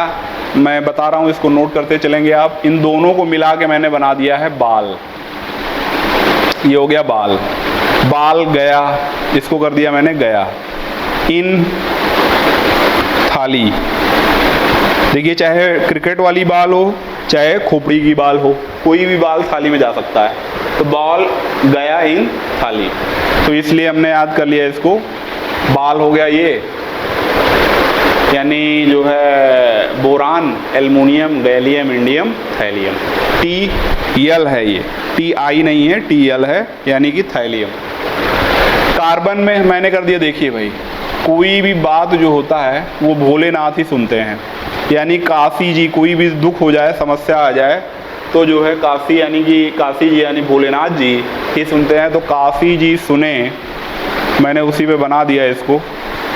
Speaker 1: मैं बता रहा हूँ, इसको नोट करते चलेंगे आप। इन दोनों को मिला के मैंने बना दिया है बाल। ये हो गया बाल, बाल गया, इसको कर दिया मैंने गया। इन थाली, देखिए चाहे क्रिकेट वाली बाल हो चाहे खोपड़ी की बाल हो, कोई भी बाल थाली में जा सकता है। तो बॉल गया इन थाली, तो इसलिए हमने याद कर लिया इसको। बाल हो गया ये, यानी जो है boron, aluminium, gallium, indium, thallium. TL है ये, TI नहीं है, TL है, यानी कि थैलियम। कार्बन में मैंने कर दिया, देखिए भाई, कोई भी बात जो होता है वो भोलेनाथ ही सुनते हैं, यानी काशी जी, कोई भी दुख हो जाए, समस्या आ जाए, तो जो है काशी यानी कि काशी जी यानी भोलेनाथ जी ही सुनते हैं। तो काशी जी सुने, मैंने उसी पे बना दिया इसको,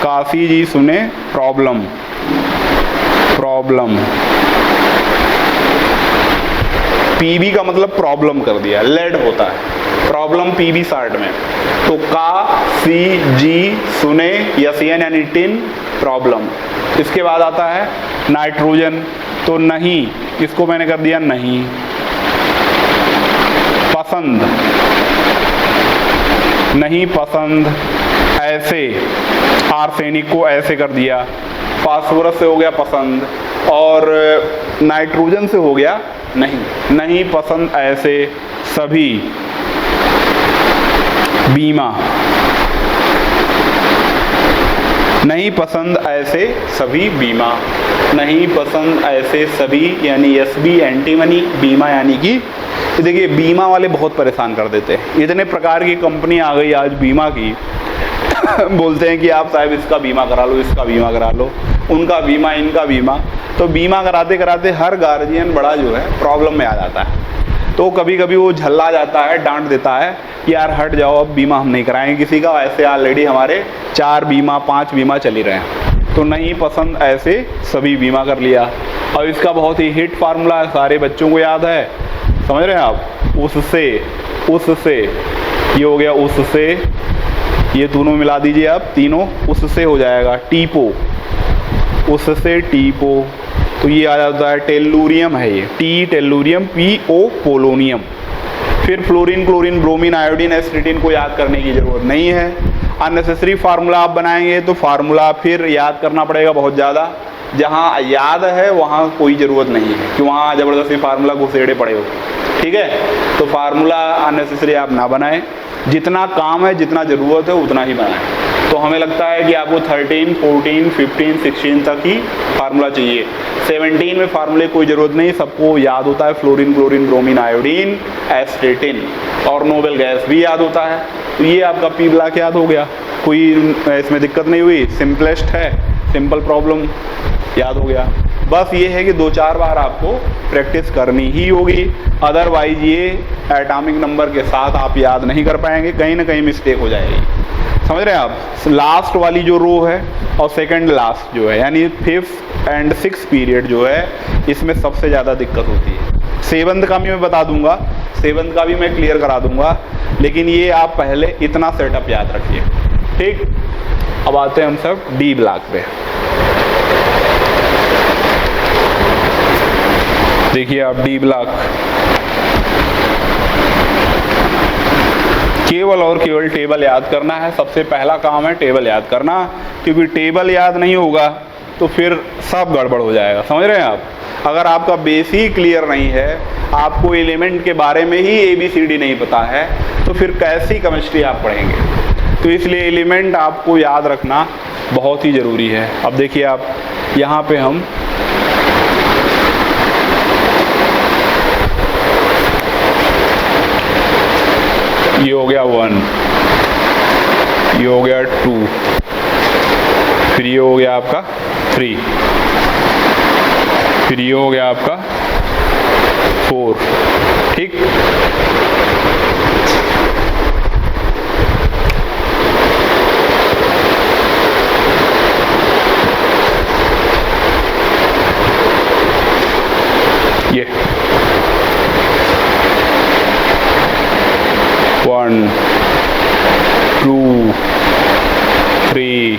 Speaker 1: काशी जी सुने प्रॉब्लम, प्रॉब्लम। PB का मतलब प्रॉब्लम कर दिया, लेड होता है प्रॉब्लम PB शार्ट में। तो काशी जी सुने, यसियन यानी टिन, प्रॉब्लम। इसके बाद आता है नाइट्रोजन, तो नहीं, इसको मैंने कर दिया नहीं। पसंद, नहीं पसंद ऐसे, आर्सेनिक को ऐसे कर दिया, फास्फोरस से हो गया पसंद, और नाइट्रोजन से हो गया नहीं पसंद ऐसे सभी बीमा, नहीं पसंद ऐसे सभी बीमा, नहीं पसंद ऐसे सभी यानी एसबी एंटीमनी, बीमा यानी कि देखिए बीमा वाले बहुत परेशान कर देते हैं। इतने प्रकार की कंपनी आ गई आज बीमा की बोलते हैं कि आप साहब इसका बीमा करा लो, इसका बीमा करा लो, उनका बीमा, इनका बीमा। तो बीमा कराते कराते हर गार्जियन बड़ा जो है प्रॉब्लम में आ जाता है। तो कभी कभी वो झल्ला जाता है, डांट देता है कि यार हट जाओ, अब बीमा हम नहीं कराएंगे किसी का। ऐसे ऑलरेडी हमारे 4 बीमा 5 बीमा चल ही रहे हैं। तो नहीं पसंद ऐसे सभी बीमा कर लिया। और इसका बहुत ही हिट फार्मूला सारे बच्चों को याद है, समझ रहे हैं आप। उससे ये हो गया, उससे ये दोनों मिला दीजिए आप, तीनों उससे हो जाएगा टीपो, उससे टीपो। तो ये आ जाता है टेलूरियम है ये, T tellurium, P O polonium. फिर fluorine, chlorine, bromine, iodine, astatine को याद करने की ज़रूरत नहीं है। अननेसेसरी फार्मूला आप बनाएंगे तो फार्मूला फिर याद करना पड़ेगा बहुत ज़्यादा। जहाँ याद है वहाँ कोई ज़रूरत नहीं है कि वहाँ ज़बरदस्ती फार्मूला घुसेड़े पड़े हो, ठीक है। तो फार्मूला अननेसेसरी आप ना बनाएं, जितना काम है, जितना ज़रूरत है उतना ही बनाएं। तो हमें लगता है कि आपको 13, 14, 15, 16 तक ही फार्मूला चाहिए। 17 में फार्मूले कोई ज़रूरत नहीं, सबको याद होता है फ्लोरीन, क्लोरीन, ब्रोमीन, आयोडीन, एस्ट्रेटिन, और नोबल गैस भी याद होता है। तो ये आपका पी ब्लॉक याद हो गया, कोई इसमें दिक्कत नहीं हुई, सिंपलेस्ट है, सिंपल प्रॉब्लम याद हो गया। बस ये है कि 2-4 बार आपको प्रैक्टिस करनी ही होगी, अदरवाइज ये एटॉमिक नंबर के साथ आप याद नहीं कर पाएंगे, कहीं ना कहीं मिस्टेक हो जाएगी। समझ रहे हैं आप। लास्ट वाली जो रो है और सेकंड लास्ट जो है, यानी 5th एंड 6th पीरियड जो है, इसमें सबसे ज़्यादा दिक्कत होती है। 7th का भी मैं बता दूंगा, 7th का भी मैं क्लियर करा दूंगा, लेकिन ये आप पहले इतना सेटअप याद रखिए, ठीक। अब आते हैं हम सब डी ब्लॉक पे। देखिए आप डी ब्लॉक केवल और केवल टेबल याद करना है। सबसे पहला काम है टेबल याद करना, क्योंकि टेबल याद नहीं होगा तो फिर सब गड़बड़ हो जाएगा। समझ रहे हैं आप। अगर आपका बेसिक क्लियर नहीं है, आपको एलिमेंट के बारे में ही ABCD नहीं पता है, तो फिर कैसी केमिस्ट्री आप पढ़ेंगे। तो इसलिए एलिमेंट आपको याद रखना बहुत ही ज़रूरी है। अब देखिए आप यहाँ पे हम ये हो गया 1, ये हो गया 2, फिर ये हो गया आपका 3, फिर ये हो गया आपका 4, ठीक। ये 1, 2, 3,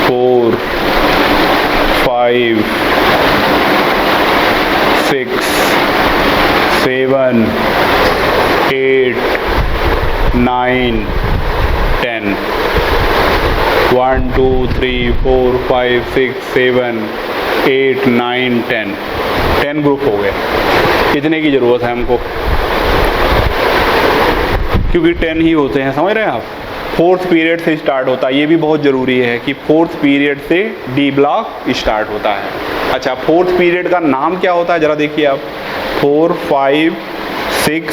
Speaker 1: 4, 5, 6, 7, 8, 9, 10। 1, 2, 3, 4, 5, 6, 7, 8, 9, 10। 10 ग्रुप हो गए। इतने की ज़रूरत है हमको, क्योंकि 10 ही होते हैं। समझ रहे हैं आप। 4th पीरियड से स्टार्ट होता है, ये भी बहुत ज़रूरी है कि 4th पीरियड से डी ब्लॉक स्टार्ट होता है। अच्छा, 4th पीरियड का नाम क्या होता है ज़रा देखिए आप। 4, 5, 6,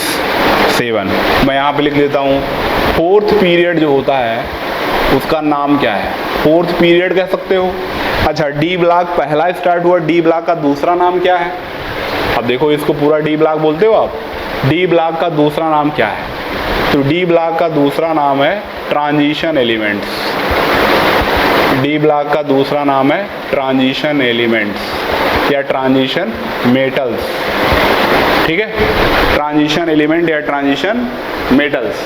Speaker 1: 7। मैं यहाँ पे लिख लेता हूँ। 4th पीरियड जो होता है उसका नाम क्या है, 4th पीरियड कह सकते हो। अच्छा, डी ब्लॉक पहला स्टार्ट हुआ, डी ब्लॉक का दूसरा नाम क्या है। अब देखो, इसको पूरा डी ब्लॉक बोलते हो आप। डी ब्लॉक का दूसरा नाम क्या है, तो डी ब्लॉक का दूसरा नाम है ट्रांजिशन एलिमेंट्स। डी ब्लॉक का दूसरा नाम है ट्रांजिशन एलिमेंट्स या ट्रांजिशन मेटल्स, ठीक है। ट्रांजिशन एलिमेंट या ट्रांजिशन मेटल्स।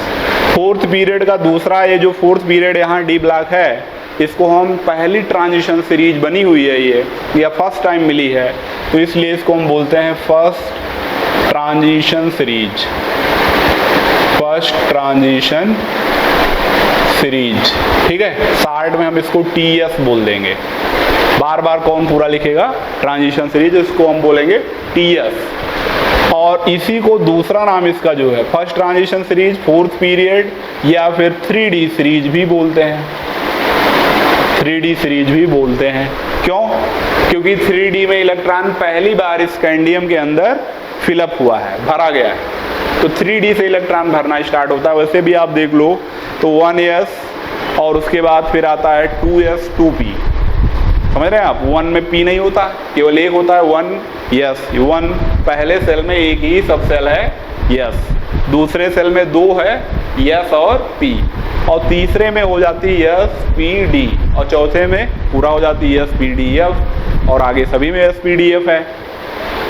Speaker 1: 4th पीरियड का दूसरा, ये जो 4th पीरियड यहाँ डी ब्लॉक है, इसको हम पहली ट्रांजिशन सीरीज बनी हुई है ये, या फर्स्ट टाइम मिली है, तो इसलिए इसको हम बोलते हैं first transition series. First transition series, ठीक है। शॉर्ट में हम इसको TS बोल देंगे, बार बार कौन पूरा लिखेगा, ट्रांजिशन सीरीज, इसको हम बोलेंगे TS। और इसी को दूसरा नाम इसका जो है first transition series, fourth period या फिर 3D सीरीज भी बोलते हैं, 3D सीरीज भी बोलते हैं। क्यों? क्योंकि 3D में इलेक्ट्रॉन पहली बार स्कैंडियम के अंदर फिलअप हुआ है, भरा गया है, तो 3D से इलेक्ट्रॉन भरना स्टार्ट होता है। वैसे भी आप देख लो तो 1s और उसके बाद फिर आता है 2s 2p, समझ रहे हैं आप। 1 में p नहीं होता, केवल एक होता है 1s, 1 पहले सेल में एक ही सब सेल है s, दूसरे सेल में 2 है s और p, और तीसरे में हो जाती है spd, और चौथे में पूरा हो जाती है spdf, और आगे सभी में spdf है।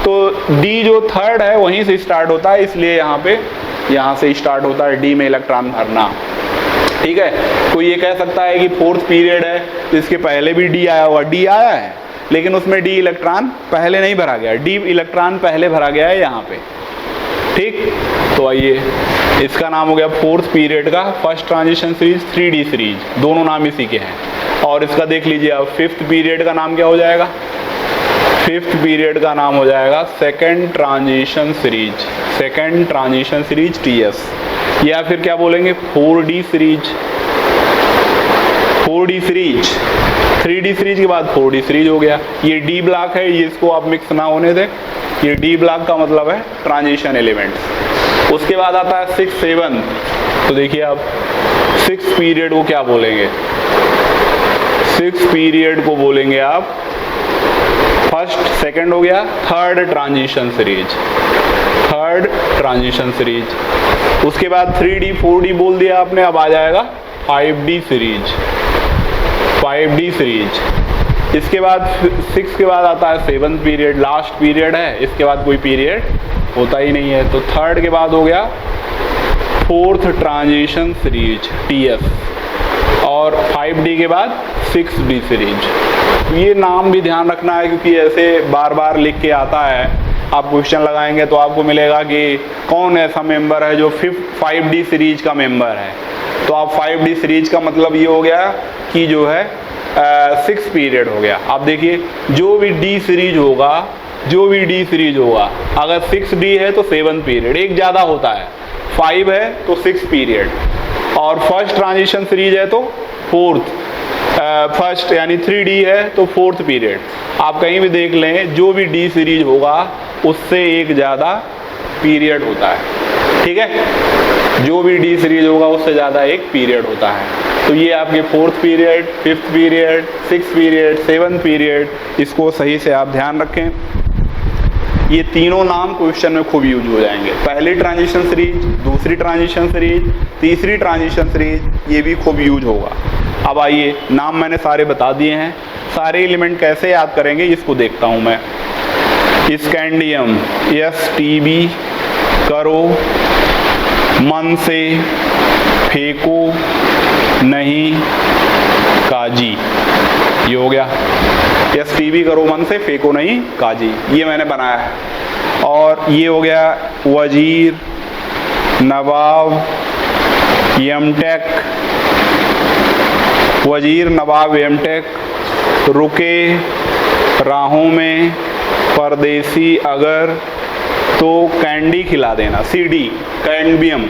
Speaker 1: तो D जो थर्ड है वहीं से स्टार्ट होता है, इसलिए यहाँ से स्टार्ट होता है D में इलेक्ट्रॉन भरना, ठीक है। कोई ये कह सकता है कि फोर्थ पीरियड है तो इसके पहले भी D आया हुआ, D आया है लेकिन उसमें D इलेक्ट्रॉन पहले नहीं भरा गया, D इलेक्ट्रॉन पहले भरा गया है यहाँ पे, ठीक। तो आइए, इसका नाम हो गया फोर्थ पीरियड का first transition series, 3D series, दोनों नाम इसी के हैं। और इसका देख लीजिए अब फिफ्थ पीरियड का नाम क्या हो जाएगा, फिफ्थ पीरियड का नाम हो जाएगा second transition series, second transition series TS, या फिर क्या बोलेंगे 4D series, 4D series, 3D series के बाद 4D सीरीज हो गया। ये D ब्लॉक है, ये इसको आप मिक्स ना होने दें, ये D ब्लॉक का मतलब है ट्रांजिशन एलिमेंट्स। उसके बाद आता है 6 7, तो देखिए आप 6 पीरियड को क्या बोलेंगे, 6 पीरियड को बोलेंगे आप फर्स्ट सेकंड हो गया, third transition series, third transition series. उसके बाद 3D 4D बोल दिया आपने, अब आ जाएगा 5D सीरीज, 5D सीरीज। इसके बाद 6 के बाद आता है 7th पीरियड, लास्ट पीरियड है, इसके बाद कोई पीरियड होता ही नहीं है। तो थर्ड के बाद हो गया फोर्थ ट्रांजिशन सीरीज TS, और 5D के बाद 6D सीरीज। ये नाम भी ध्यान रखना है क्योंकि ऐसे बार बार लिख के आता है, आप क्वेश्चन लगाएंगे तो आपको मिलेगा कि कौन ऐसा मेंबर है जो 5D सीरीज का मेंबर है। तो आप 5D सीरीज का मतलब ये हो गया कि जो है 6 पीरियड हो गया। आप देखिए जो भी D सीरीज होगा, जो भी D सीरीज होगा, अगर 6D है तो 7 पीरियड, एक ज़्यादा होता है, 5 है तो 6 पीरियड, और फर्स्ट ट्रांजिशन सीरीज है तो फोर्थ, फर्स्ट यानी 3D है तो फोर्थ पीरियड। आप कहीं भी देख लें जो भी D सीरीज होगा उससे एक ज़्यादा पीरियड होता है, ठीक है। जो भी D सीरीज होगा उससे ज़्यादा एक पीरियड होता है। तो ये आपके fourth period, fifth period, 6th period, 7th period, इसको सही से आप ध्यान रखें। ये तीनों नाम क्वेश्चन में खूब यूज हो जाएंगे, पहली ट्रांजिशन सीरीज, दूसरी ट्रांजिशन सीरीज, तीसरी ट्रांजिशन सीरीज, ये भी खूब यूज होगा। अब आइए, नाम मैंने सारे बता दिए हैं, सारे एलिमेंट कैसे याद करेंगे इसको देखता हूँ मैं। स्कैंडियम STB करो, मन से फेंको नहीं काजी, ये हो गया। STB करो मन से फेंको नहीं काजी, ये मैंने बनाया है। और ये हो गया वजीर, नवाब, एमटेक, वजीर, नवाब, एमटेक, रुके राहों में परदेसी अगर तो कैंडी खिला देना, CD कैंबियम।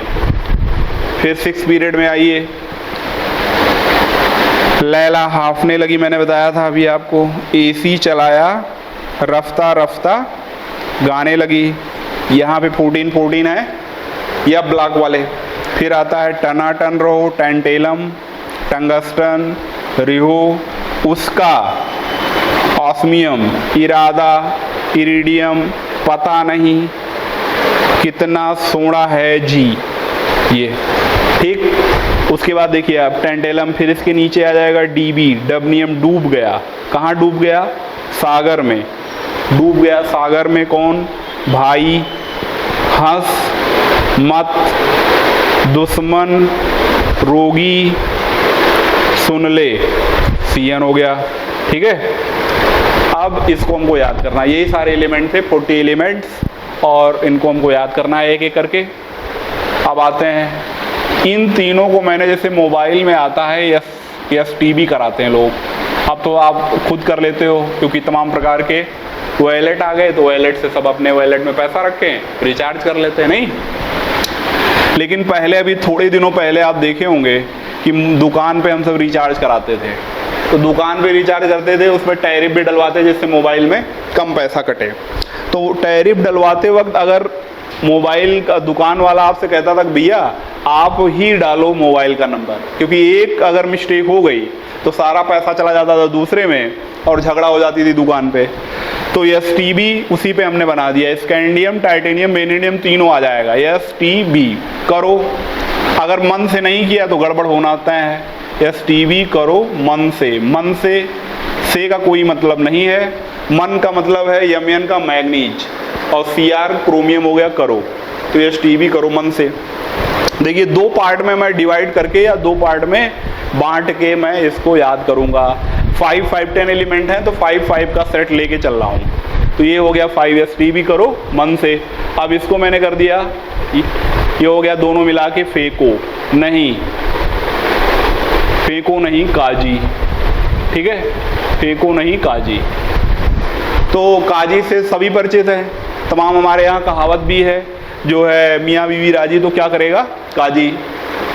Speaker 1: फिर 6 पीरियड में आइए, लैला हाफने लगी, मैंने बताया था अभी आपको, AC चलाया रफ्ता रफ्ता गाने लगी, यहाँ पे 14 है या ब्लॉक वाले। फिर आता है टनाटन रहो, टेंटेलम, टंगस्टन, रिहो, उसका, ऑस्मियम, इरादा, इरिडियम, पता नहीं कितना सोना है जी, ये ठीक। उसके बाद देखिए आप टेंटेलम, फिर इसके नीचे आ जाएगा DB, डबनियम, डूब गया। कहाँ डूब गया? सागर में डूब गया। सागर में कौन? भाई, हंस मत, दुश्मन, रोगी, सुन ले, CN हो गया, ठीक है। अब इसको हमको याद करना है, यही सारे एलिमेंट थे 40 एलिमेंट्स, और इनको हमको याद करना है एक एक करके। अब आते हैं इन तीनों को मैंने, जैसे मोबाइल में आता है STB कराते हैं लोग, अब तो आप खुद कर लेते हो क्योंकि तमाम प्रकार के वॉलेट आ गए, तो वॉलेट से सब अपने वॉलेट में पैसा रखें, रिचार्ज कर लेते हैं, नहीं। लेकिन पहले, अभी थोड़े दिनों पहले आप देखे होंगे कि दुकान पे हम सब रिचार्ज कराते थे, तो दुकान पे रिचार्ज करते थे, उसमें टैरिफ भी डलवाते जिससे मोबाइल में कम पैसा कटे। तो टैरिफ डलवाते वक्त अगर मोबाइल का दुकान वाला आपसे कहता था भैया आप ही डालो मोबाइल का नंबर, क्योंकि एक अगर मिस्टेक हो गई तो सारा पैसा चला जाता था दूसरे में और झगड़ा हो जाती थी दुकान पे। तो STB उसी पे हमने बना दिया, स्कैंडियम, टाइटेनियम, वेनेडियम तीनों आ जाएगा, STB करो। अगर मन से नहीं किया तो गड़बड़ होना आता है। STB करो मन से का कोई मतलब नहीं है, मन का मतलब है यमन का मैग्नीज और Cr क्रोमियम हो गया करो, तो STB करो मन से। देखिए 2 पार्ट में मैं डिवाइड करके या 2 पार्ट में बांट के मैं इसको याद करूंगा। 5 5 10 एलिमेंट हैं तो 5 5 का सेट लेके चल रहा हूँ, तो ये हो गया 5 STB करो मन से। अब इसको मैंने कर दिया, ये हो गया दोनों मिला के फेंको नहीं काजी, ठीक है, फेंको नहीं काजी। तो काजी से सभी परिचित हैं, तमाम हमारे यहाँ कहावत भी है, जो है मियाँ बीवी राजी तो क्या करेगा काजी।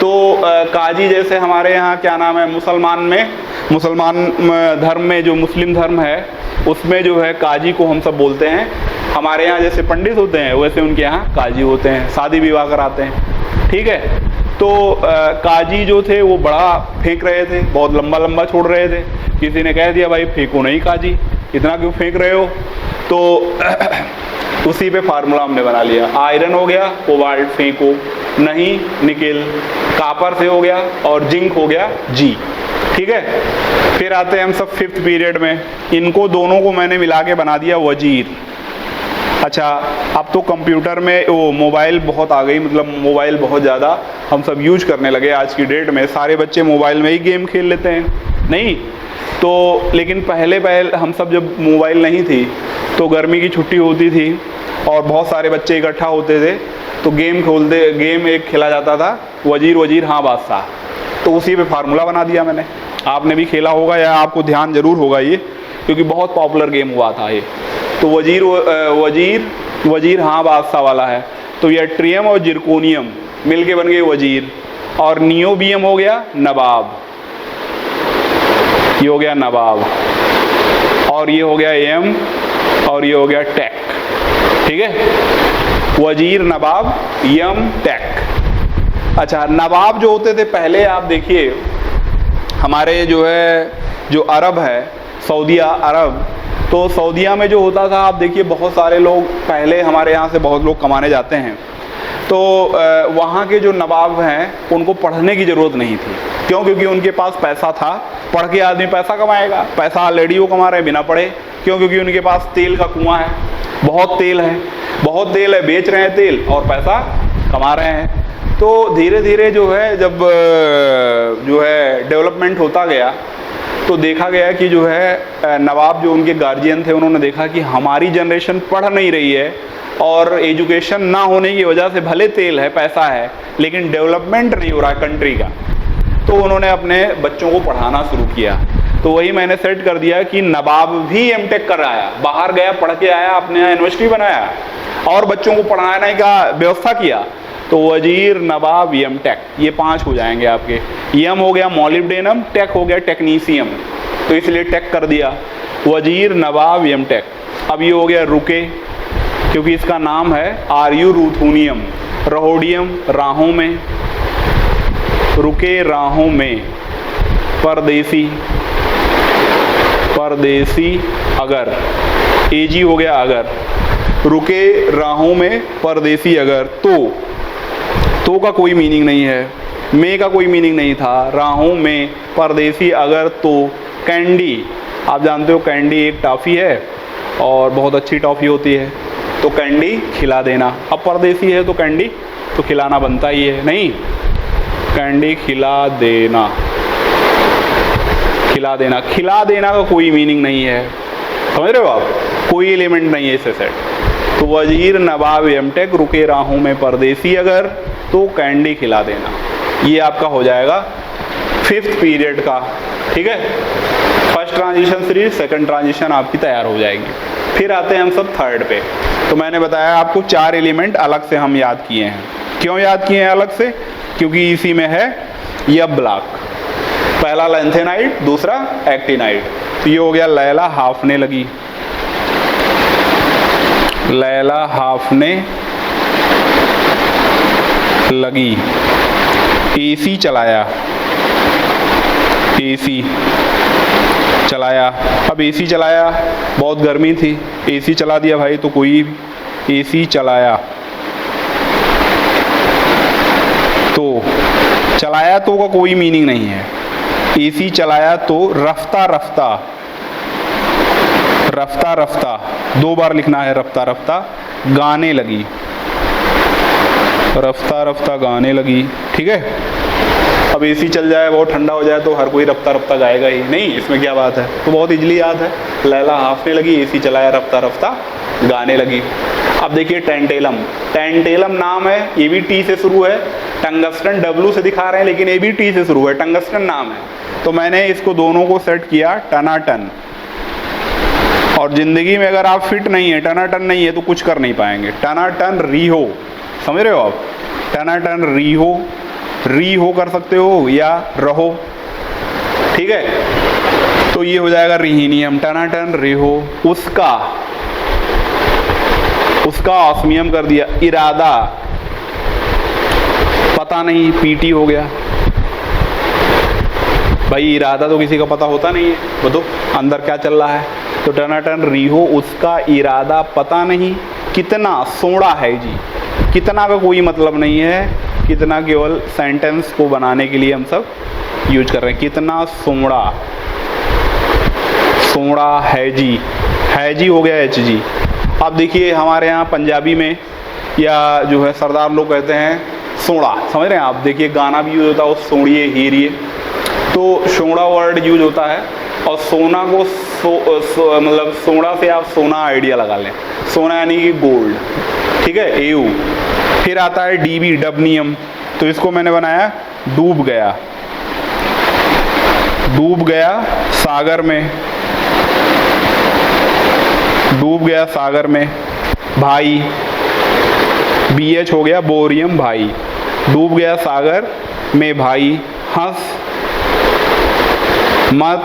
Speaker 1: तो काजी जैसे हमारे यहाँ क्या नाम है, मुसलमान धर्म में, जो मुस्लिम धर्म है उसमें जो है काजी को हम सब बोलते हैं। हमारे यहाँ जैसे पंडित होते हैं वैसे उनके यहाँ काजी होते हैं, शादी विवाह कराते हैं, ठीक है। तो काजी जो थे वो बड़ा फेंक रहे थे, बहुत लंबा लंबा छोड़ रहे थे। किसी ने कह दिया भाई फेंको नहीं काजी, इतना क्यों फेंक रहे हो, तो उसी पे फार्मूला हमने बना लिया। आयरन हो गया कोबाल्ट फेंको नहीं निकेल, कापर से हो गया और जिंक हो गया जी, ठीक है। फिर आते हैं हम सब 5th पीरियड में, इनको दोनों को मैंने मिला के बना दिया वजीर। अच्छा, अब तो कंप्यूटर में वो मोबाइल बहुत आ गई, मतलब मोबाइल बहुत ज़्यादा हम सब यूज करने लगे आज की डेट में। सारे बच्चे मोबाइल में ही गेम खेल लेते हैं, नहीं तो। लेकिन पहले हम सब जब मोबाइल नहीं थी तो गर्मी की छुट्टी होती थी और बहुत सारे बच्चे इकट्ठा होते थे, तो गेम एक खेला जाता था वजीर हाँ बादशाह, तो उसी पे फार्मूला बना दिया मैंने। आपने भी खेला होगा या आपको ध्यान जरूर होगा ये, क्योंकि बहुत पॉपुलर गेम हुआ था ये। तो वजीर हाँ बादशाह वाला है, तो ये ट्रियम और जिरकोनियम मिलके बन गए वजीर, और नियोबियम हो गया नवाब, ये हो गया नवाब, और ये हो गया एम, और ये हो गया टेक, ठीक है। वजीर, नवाब, यम, टेक। अच्छा, नवाब जो होते थे पहले, आप देखिए हमारे जो अरब है, सऊदिया अरब, तो सऊदिया में जो होता था, आप देखिए बहुत सारे लोग पहले हमारे यहाँ से बहुत लोग कमाने जाते हैं, तो वहाँ के जो नवाब हैं उनको पढ़ने की ज़रूरत नहीं थी। क्यों? क्योंकि उनके पास पैसा था, पढ़ के आदमी पैसा कमाएगा, पैसा ऑलरेडी वो कमा रहे बिना पढ़े। क्यों? क्योंकि उनके पास तेल का कुआं है, बहुत तेल है, बेच रहे हैं तेल और पैसा कमा रहे हैं। तो धीरे धीरे जो है, जब डेवलपमेंट होता गया, तो देखा गया कि जो है नवाब जो उनके गार्जियन थे, उन्होंने देखा कि हमारी जनरेशन पढ़ नहीं रही है और एजुकेशन ना होने की वजह से भले तेल है, पैसा है, लेकिन डेवलपमेंट नहीं हो रहा है कंट्री का। तो उन्होंने अपने बच्चों को पढ़ाना शुरू किया। तो वही मैंने सेट कर दिया कि नवाब भी एमटेक कर आया, बाहर गया, पढ़ के आया, अपने यहाँ यूनिवर्सिटी बनाया और बच्चों को पढ़ाने का व्यवस्था किया। तो वजीर, नवाब, एमटेक, ये 5 हो जाएंगे आपके। एम हो गया मॉलिब्डेनम, टेक हो गया टेक्नीशियम, तो इसलिए टेक कर दिया, वजीर, नवाब, एमटेक। अब ये हो गया रुके, क्योंकि इसका नाम है आर्यू रूथूनियम, रहोडियम, राहों में, रुके राहों में, परदेसी अगर, एजी हो गया अगर, रुके राहों में परदेसी अगर। तो का कोई मीनिंग नहीं है, में का कोई मीनिंग नहीं था, राहों में परदेसी अगर। तो कैंडी, आप जानते हो कैंडी एक टॉफ़ी है और बहुत अच्छी टॉफ़ी होती है, तो कैंडी खिला देना। अब परदेसी है तो कैंडी तो खिलाना बनता ही है, नहीं, कैंडी खिला देना का कोई मीनिंग नहीं है, समझ रहे हो आप, कोई एलिमेंट नहीं है इससे सेट। तो वजीर, नवाब, एमटेक, रुके राहों में परदेसी अगर। तो तो कैंडी खिला देना। ये आपका हो जाएगा 5th पीरियड का, ठीक है। First transition series, second transition आपकी तैयार हो जाएगी। फिर आते हैं हम सब थर्ड पे। तो मैंने बताया आपको 4 एलिमेंट अलग से हम याद किए हैं। क्यों याद किए हैं अलग से? क्योंकि इसी में है यह ब्लॉक, पहला लेंथेनाइट, दूसरा एक्टिनाइट। तो ये हो गया लैला हाफने लगी, लैला हाफने लगी। एसी चलाया, एसी चलाया। अब एसी चलाया, बहुत गर्मी थी, एसी चला दिया भाई। तो कोई एसी चलाया, तो चलाया तो का कोई मीनिंग नहीं है। एसी चलाया तो रफ्ता रफ्ता, रफ्ता रफ्ता 2 बार लिखना है, रफ्ता रफ्ता गाने लगी, रफ्ता रफ्ता गाने लगी, ठीक है। अब एसी चल जाए, बहुत ठंडा हो जाए तो हर कोई रफ्ता रफ्ता गाएगा ही नहीं, इसमें क्या बात है। तो बहुत इजली याद है, लैला हाफने लगी, एसी चलाया, रफ्ता रफ्ता गाने लगी। अब देखिए टेंटेलम, टेंटेलम नाम है, ये भी टी से शुरू है। टंगस्टन डब्लू से दिखा रहे हैं लेकिन ये भी टी से शुरू है, टंगस्टन नाम है। तो मैंने इसको दोनों को सेट किया टनाटन। और जिंदगी में अगर आप फिट नहीं है, टनाटन नहीं है, तो कुछ कर नहीं पाएंगे। टनाटन रीहो, समझ रहे हो आप? टनाटन रीहो, रीहो कर सकते हो या रहो, ठीक है। तो ये हो जाएगा रिहीनियम, टनाटन रीहो। उसका, उसका ऑस्मियम कर दिया, इरादा, पता नहीं, पीटी हो गया। भाई इरादा तो किसी का पता होता नहीं है, बताओ अंदर क्या चल रहा है। तो टनाटन रीहो, उसका इरादा पता नहीं। कितना सोड़ा है जी, कितना का कोई मतलब नहीं है, कितना केवल सेंटेंस को बनाने के लिए हम सब यूज कर रहे हैं। कितना सोड़ा, सोड़ा है जी, है जी हो गया एच जी। अब देखिए हमारे यहाँ पंजाबी में या जो है सरदार लोग कहते हैं सोड़ा, समझ रहे हैं आप? देखिए गाना भी यूज होता है, वो सोड़िए हीरिए, तो सोड़ा वर्ड यूज होता है। और सोना को मतलब सोना से आप सोना आइडिया लगा लें, सोना यानी कि गोल्ड, ठीक है, एयू। फिर आता है डीबी, डबनियम, तो इसको मैंने बनाया डूब गया, डूब गया सागर में, डूब गया सागर में। भाई, BH हो गया बोरियम, भाई, डूब गया सागर में भाई। हंस मत,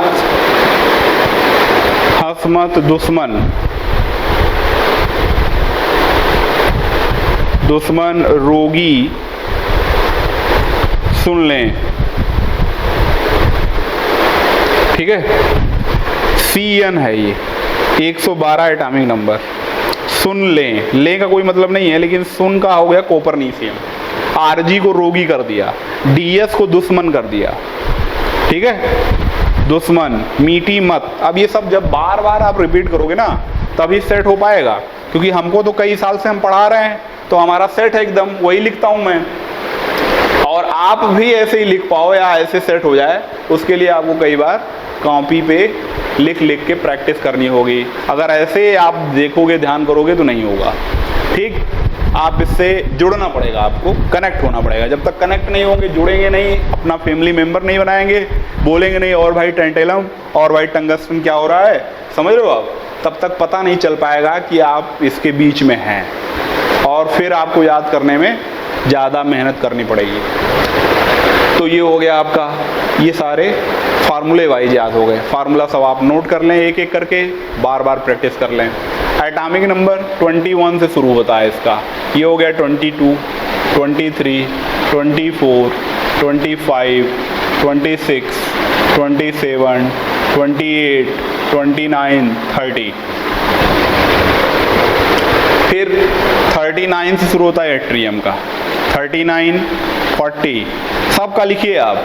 Speaker 1: हंस मत दुश्मन, दुश्मन रोगी सुन लें, ठीक है। CN है ये 112 एटॉमिक नंबर, सुन लें, ले का कोई मतलब नहीं है, लेकिन सुन का हो गया कोपरनीशियम। RG को रोगी कर दिया, DS को दुश्मन कर दिया, ठीक है, दुश्मन। मीठी मत, अब ये सब जब बार बार आप रिपीट करोगे ना तभी सेट हो पाएगा, क्योंकि हमको तो कई साल से हम पढ़ा रहे हैं तो हमारा सेट है एकदम, वही लिखता हूँ मैं। और आप भी ऐसे ही लिख पाओ या ऐसे सेट हो जाए, उसके लिए आपको कई बार कॉपी पे लिख लिख के प्रैक्टिस करनी होगी। अगर ऐसे आप देखोगे, ध्यान करोगे तो नहीं होगा, ठीक। आप इससे जुड़ना पड़ेगा, आपको कनेक्ट होना पड़ेगा। जब तक कनेक्ट नहीं होंगे, जुड़ेंगे नहीं, अपना फैमिली मेंबर नहीं बनाएंगे, बोलेंगे नहीं और भाई टेंटेलम और भाई टंगस्टन क्या हो रहा है, समझ रहे हो आप, तब तक पता नहीं चल पाएगा कि आप इसके बीच में हैं। और फिर आपको याद करने में ज़्यादा मेहनत करनी पड़ेगी। तो ये हो गया आपका, ये सारे फार्मूले वाइज याद हो गए। फार्मूला सब आप नोट कर लें एक एक करके, बार बार प्रैक्टिस कर लें। एटॉमिक नंबर 21 से शुरू होता है इसका। ये हो गया 22, 23, 24, 25, 26, 27, 28, 29, 30। फिर 39 से शुरू होता है एट्रियम का। 39, 40 सबका लिखिए आप,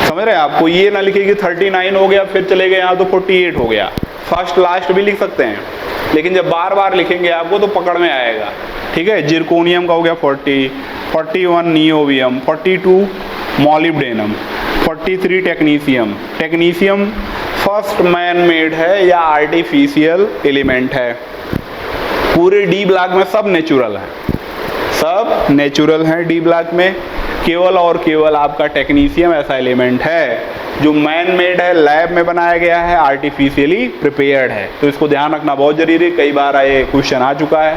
Speaker 1: समझ रहे हैं? आपको ये ना लिखिए कि 39 हो गया फिर चले गए यहाँ तो 48 हो गया। फर्स्ट लास्ट भी लिख सकते हैं, लेकिन जब बार बार लिखेंगे आपको तो पकड़ में आएगा, ठीक है। जिरकोनियम का हो गया 40, 41 niobium, 42 molybdenum, 43 technetium. Technetium first man made है या आर्टिफिशियल एलिमेंट है। पूरे डी ब्लॉक में सब नेचुरल है, सब नेचुरल हैं डी ब्लॉक में। केवल और केवल आपका टेक्नीशियम ऐसा एलिमेंट है जो मैन मेड है, लैब में बनाया गया है, आर्टिफिशियली प्रिपेयर्ड है। तो इसको ध्यान रखना बहुत जरूरी है। कई बार ये क्वेश्चन आ चुका है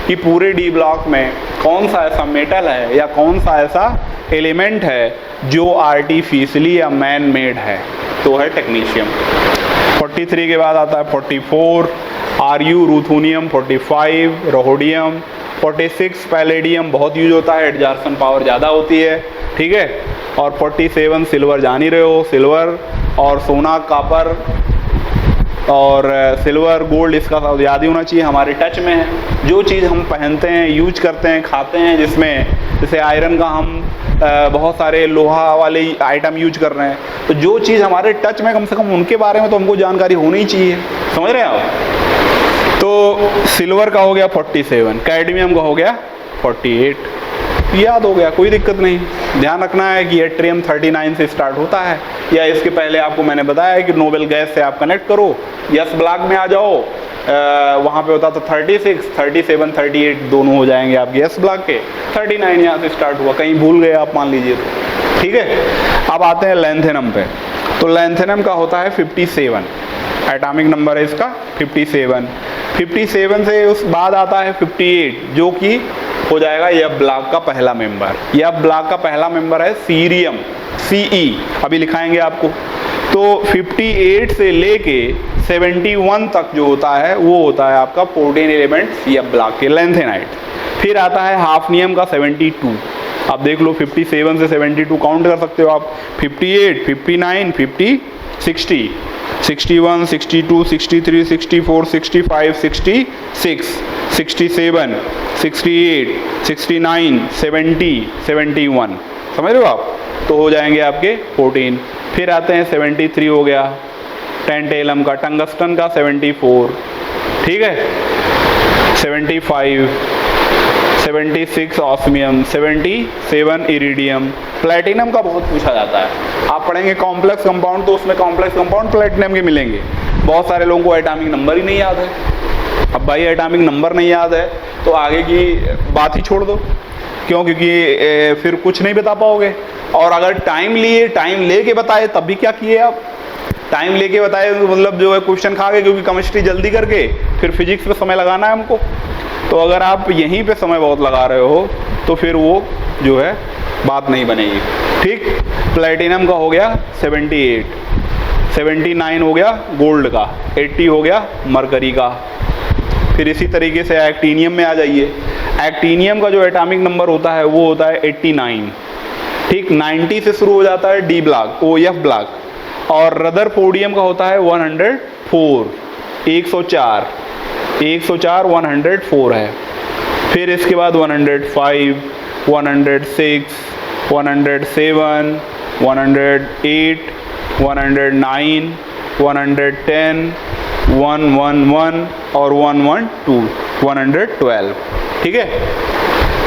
Speaker 1: कि पूरे डी ब्लॉक में कौन सा ऐसा मेटल है या कौन सा ऐसा एलिमेंट है जो आर्टिफिशियली या मैन मेड है, तो है टेक्नीशियम। 43 के बाद आता है 44 आरयू रूथोनियम, 45 रोहोडियम, 46 पैलेडियम बहुत यूज होता है, एडजॉर्प्शन पावर ज़्यादा होती है, ठीक है। और 47 सिल्वर, जान ही रहे हो, सिल्वर और सोना, कापर और सिल्वर गोल्ड, इसका याद ही होना चाहिए, हमारे टच में है। जो चीज़ हम पहनते हैं, यूज करते हैं, खाते हैं, जिसमें जैसे आयरन का हम बहुत सारे लोहा वाले आइटम यूज कर रहे हैं, तो जो चीज़ हमारे टच में, कम से कम उनके बारे में तो हमको जानकारी होनी चाहिए, समझ रहे हैं आप। तो सिल्वर का हो गया 47, कैडमियम का हो गया 48, याद हो गया, कोई दिक्कत नहीं। ध्यान रखना है कि एट्रियम 39 से स्टार्ट होता है, या इसके पहले आपको मैंने बताया कि नोबेल गैस से आप कनेक्ट करो, यस ब्लॉक में आ जाओ, वहाँ पे होता तो 36, 37, 38 दोनों हो जाएंगे आपके यस ब्लॉक के। 39 यहाँ से स्टार्ट हुआ, कहीं भूल गए आप मान लीजिए तो, ठीक है। अब आते हैं लैंथेनम पे। तो लैंथेनम का होता है 57, एटॉमिक नंबर है इसका 57। 57 से उस बाद आता है 58, जो कि हो जाएगा यह ब्लॉक का पहला मेंबर। यह ब्लॉक का पहला मेंबर है सीरियम, CE, अभी लिखाएंगे आपको। तो 58 से लेके 71 तक जो होता है वो होता है आपका 14 एलिमेंट्स या ब्लॉक के लैंथेनाइट। फिर आता है हाफनियम का 72, आप देख लो 57 से 72 काउंट कर सकते हो आप, 58, 59, 50, 60, 61, 62, 63, 64, 65, 66, 67, 68, 69, 70, 71, समझ रहे हो आप। तो हो जाएंगे आपके 14। फिर आते हैं 73 हो गया टेंटेलम का, टंगस्टन का 74, ठीक है, 75, 76 ऑस्मियम, 77 इरिडियम। प्लेटिनम का बहुत पूछा जाता है, आप पढ़ेंगे कॉम्प्लेक्स कंपाउंड, तो उसमें कॉम्प्लेक्स कंपाउंड प्लेटिनम के मिलेंगे। बहुत सारे लोगों को एटॉमिक नंबर ही नहीं याद है। अब भाई एटॉमिक नंबर नहीं याद है तो आगे की बात ही छोड़ दो, क्यों? क्योंकि फिर कुछ नहीं बता पाओगे। और अगर टाइम लेके बताए तब भी क्या किए आप, टाइम लेके बताए मतलब जो है क्वेश्चन खा गए, क्योंकि केमिस्ट्री जल्दी करके फिर फिजिक्स पे समय लगाना है हमको। तो अगर आप यहीं पे समय बहुत लगा रहे हो तो फिर वो जो है बात नहीं बनेगी, ठीक। प्लेटिनम का हो गया 78, 79 हो गया गोल्ड का, 80 हो गया मरकरी का। फिर इसी तरीके से एक्टीनियम में आ जाइए। एक्टीनियम का जो एटॉमिक नंबर होता है वो होता है 89, ठीक। 90 से शुरू हो जाता है डी ब्लॉक, OF ब्लॉक। और रदरफोर्डियम का होता है 104, 104, 104 है। फिर इसके बाद 105, 106, 107, 108, 109, 110, 111 और 112, 112, ठीक है।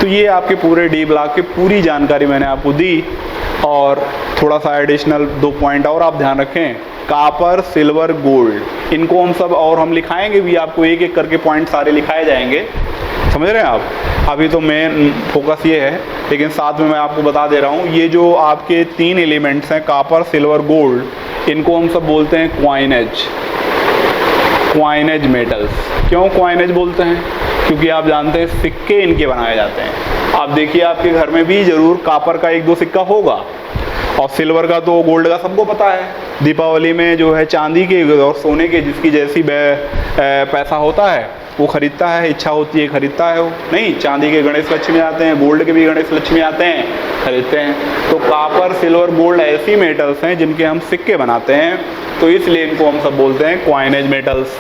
Speaker 1: तो ये आपके पूरे डी ब्लॉक की पूरी जानकारी मैंने आपको दी। और थोड़ा सा एडिशनल 2 पॉइंट और आप ध्यान रखें, कापर, सिल्वर, गोल्ड, इनको हम सब और हम लिखाएंगे भी, आपको एक एक करके पॉइंट सारे लिखाए जाएंगे, समझ रहे हैं आप। अभी तो मेन फोकस ये है, लेकिन साथ में मैं आपको बता दे रहा हूँ, ये जो आपके 3 एलिमेंट्स हैं कापर, सिल्वर, गोल्ड, इनको हम सब बोलते हैं क्वाइनेज मेटल्स। क्यों क्वाइनेज बोलते हैं? क्योंकि आप जानते हैं सिक्के इनके बनाए जाते हैं। आप देखिए आपके घर में भी जरूर कापर का 1-2 सिक्का होगा, और सिल्वर का तो गोल्ड का सबको पता है। दीपावली में जो है चांदी के और सोने के जिसकी जैसी पैसा होता है वो खरीदता है, इच्छा होती है खरीदता है वो। नहीं, चांदी के गणेश लक्ष्मी आते हैं, गोल्ड के भी गणेश लक्ष्मी आते हैं, खरीदते हैं। तो कापर, सिल्वर, गोल्ड ऐसी मेटल्स हैं जिनके हम सिक्के बनाते हैं, तो इसलिए इनको हम सब बोलते हैं क्वाइनेज मेटल्स।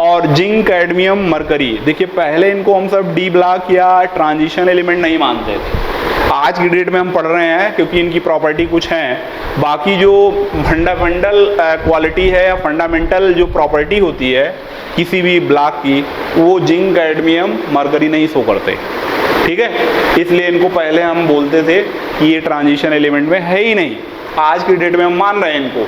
Speaker 1: और जिंक, कैडमियम, मरकरी, देखिए पहले इनको हम सब डी ब्लॉक या ट्रांजिशन एलिमेंट नहीं मानते थे। आज की डेट में हम पढ़ रहे हैं क्योंकि इनकी प्रॉपर्टी कुछ हैं। बाकी जो फंडामेंटल क्वालिटी है या फंडामेंटल जो प्रॉपर्टी होती है किसी भी ब्लॉक की, वो जिंक, कैडमियम, मरकरी नहीं शो करते, ठीक है। इसलिए इनको पहले हम बोलते थे कि ये ट्रांजिशन एलिमेंट में है ही नहीं। आज की डेट में हम मान रहे हैं इनको।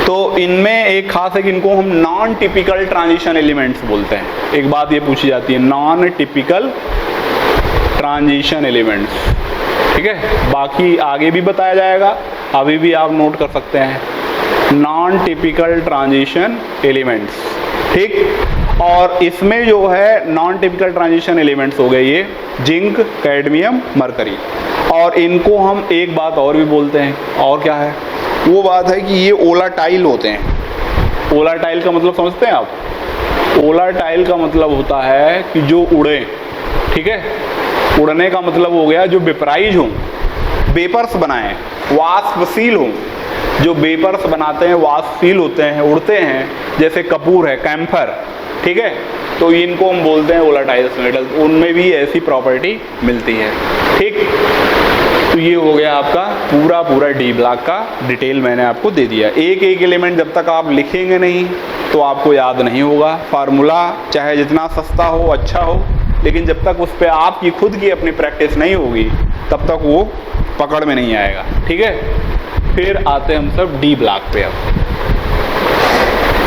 Speaker 1: तो इनमें एक खास है कि इनको हम नॉन टिपिकल ट्रांजिशन एलिमेंट्स बोलते हैं। एक बात ये पूछी जाती है, नॉन टिपिकल ट्रांजिशन एलिमेंट्स। ठीक है, बाकी आगे भी बताया जाएगा, अभी भी आप नोट कर सकते हैं। नॉन टिपिकल ट्रांजिशन एलिमेंट्स, ठीक। और इसमें जो है नॉन टिपिकल ट्रांजिशन एलिमेंट्स हो गए ये जिंक, कैडमियम, मरकरी। और इनको हम एक बात और भी बोलते हैं, और क्या है वो बात है कि ये वोलेटाइल होते हैं। वोलेटाइल का मतलब समझते हैं आप? वोलेटाइल का मतलब होता है कि जो उड़े, ठीक है, उड़ने का मतलब हो गया जो वेपराइज हों, वेपर्स बनाएं, वाष्पशील हों। जो वेपर्स बनाते हैं वाष्पशील होते हैं, उड़ते हैं, जैसे कपूर है, कैम्फर, ठीक है, तो इनको हम बोलते हैं वोलेटाइल मेटल्स। उनमें भी ऐसी प्रॉपर्टी मिलती है, ठीक। तो ये हो गया आपका पूरा डी ब्लॉक का डिटेल मैंने आपको दे दिया। एक एक एलिमेंट जब तक आप लिखेंगे नहीं तो आपको याद नहीं होगा। फार्मूला चाहे जितना सस्ता हो, अच्छा हो, लेकिन जब तक उस पर आपकी खुद की अपनी प्रैक्टिस नहीं होगी तब तक वो पकड़ में नहीं आएगा, ठीक है। फिर आते हम सब डी ब्लॉक पे।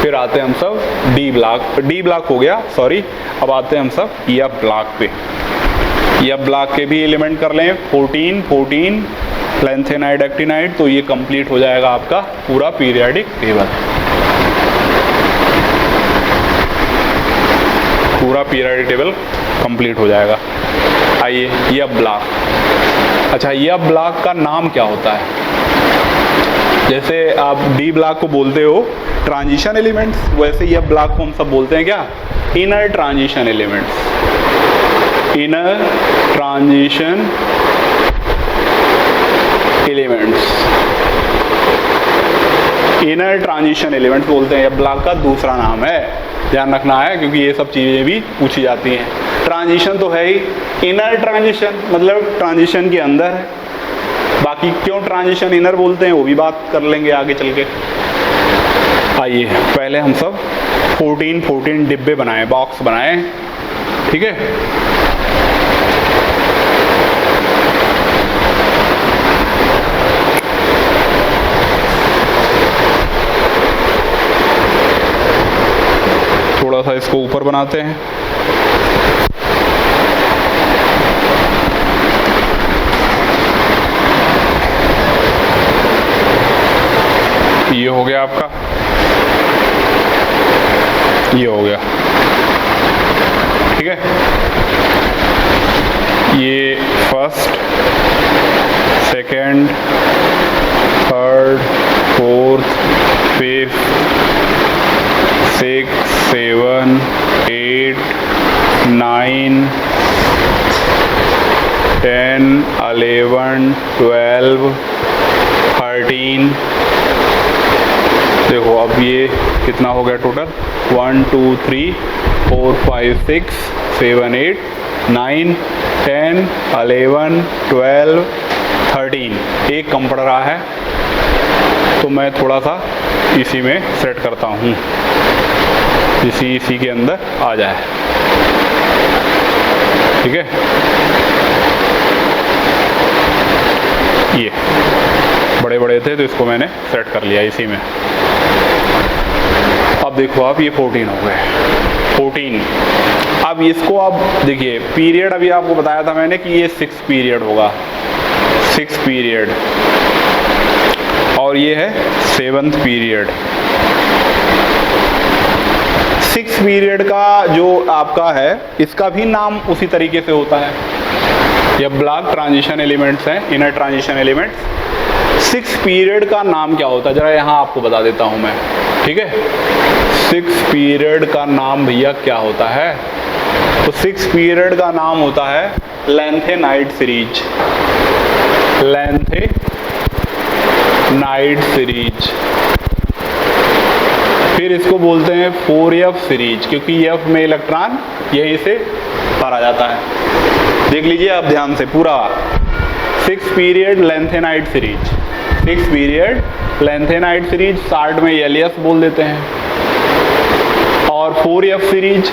Speaker 1: फिर आते हम सब डी ब्लॉक हो गया, सॉरी। अब आते हम सब एफ ब्लॉक पे। एफ ब्लॉक के भी एलिमेंट कर लें 14 लैंथेनाइड, एक्टिनाइड, तो ये कंप्लीट हो जाएगा आपका पूरा पीरियोडिक टेबल। पूरा पीरियोडिक टेबल कंप्लीट हो जाएगा। आइए एफ ब्लॉक। अच्छा, एफ ब्लॉक का नाम क्या होता है? जैसे आप डी ब्लॉक को बोलते हो ट्रांजिशन एलिमेंट्स, वैसे एफ ब्लॉक को हम सब बोलते हैं क्या? Inner transition elements. Inner transition elements, inner transition elements बोलते हैं। एफ ब्लॉक का दूसरा नाम है, ध्यान रखना है, क्योंकि ये सब चीज़ें भी पूछी जाती हैं। ट्रांजिशन तो है ही, इनर ट्रांजिशन मतलब ट्रांजिशन के अंदर है। बाकी क्यों ट्रांजिशन इनर बोलते हैं वो भी बात कर लेंगे आगे चल के। आइए पहले हम सब 14 डिब्बे बनाएं, बॉक्स बनाएं, ठीक है। थोड़ा सा इसको ऊपर बनाते हैं। ये हो गया आपका, ये हो गया, ठीक है। ये first, second, third, fourth, fifth, 6, 7, 8, 9, 10, 11, 12, 13। देखो अब ये कितना हो गया टोटल? 1 2 3 4 5 6 7 8 9 10 11 12 13। एक कम पड़ रहा है तो मैं थोड़ा सा इसी में सेट करता हूँ, इसी के अंदर आ जाए, ठीक है। ये बड़े थे तो इसको मैंने सेट कर लिया इसी में। अब देखो आप ये 14 हो गए, 14। अब इसको आप देखिए पीरियड, अभी आपको बताया था मैंने कि ये 6 पीरियड होगा, 6 पीरियड, और ये है 7th पीरियड। 6 पीरियड का जो आपका है इसका भी नाम उसी तरीके से होता है। ये ब्लॉक ट्रांजिशन एलिमेंट्स हैं, इनर ट्रांजिशन एलिमेंट्स। 6 पीरियड का नाम क्या होता है जरा यहाँ आपको बता देता हूँ मैं, ठीक है। 6 पीरियड का नाम भैया क्या होता है? तो 6 पीरियड का नाम होता है लैंथेनाइड सीरीज, लैंथेनाइड सीरीज। फिर इसको बोलते हैं 4F सीरीज, क्योंकि F में इलेक्ट्रॉन यहीं से भरा जाता है। देख लीजिए आप ध्यान से पूरा 6 period lanthanide series, 6 period lanthanide series, short में LS बोल देते हैं। और 4F सीरीज,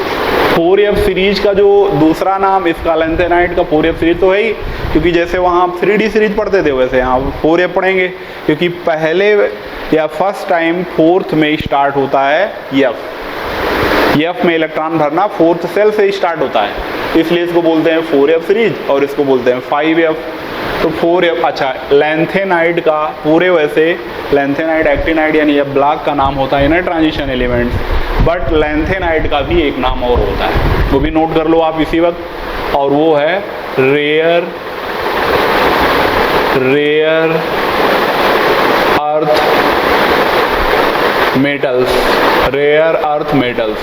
Speaker 1: 4F सीरीज का जो दूसरा नाम इसका लैंथेनाइड का 4F सीरीज तो है ही, क्योंकि जैसे वहाँ आप 3D सीरीज पढ़ते थे वैसे यहाँ 4F पढ़ेंगे, क्योंकि पहले या फर्स्ट टाइम 4th में स्टार्ट होता है F, F में इलेक्ट्रॉन भरना 4th सेल से स्टार्ट होता है, इसलिए इसको बोलते हैं 4F सीरीज और इसको बोलते हैं 5F। तो 4F। अच्छा, लैंथेनाइड का पूरे वैसे लैंथेनाइड एक्टिनाइड यानी ये ब्लॉक का नाम होता है ना ट्रांजिशन एलिमेंट्स, बट लैंथेनाइड का भी एक नाम और होता है, वो भी नोट कर लो आप इसी वक्त, और वो है rare earth metals, rare earth metals.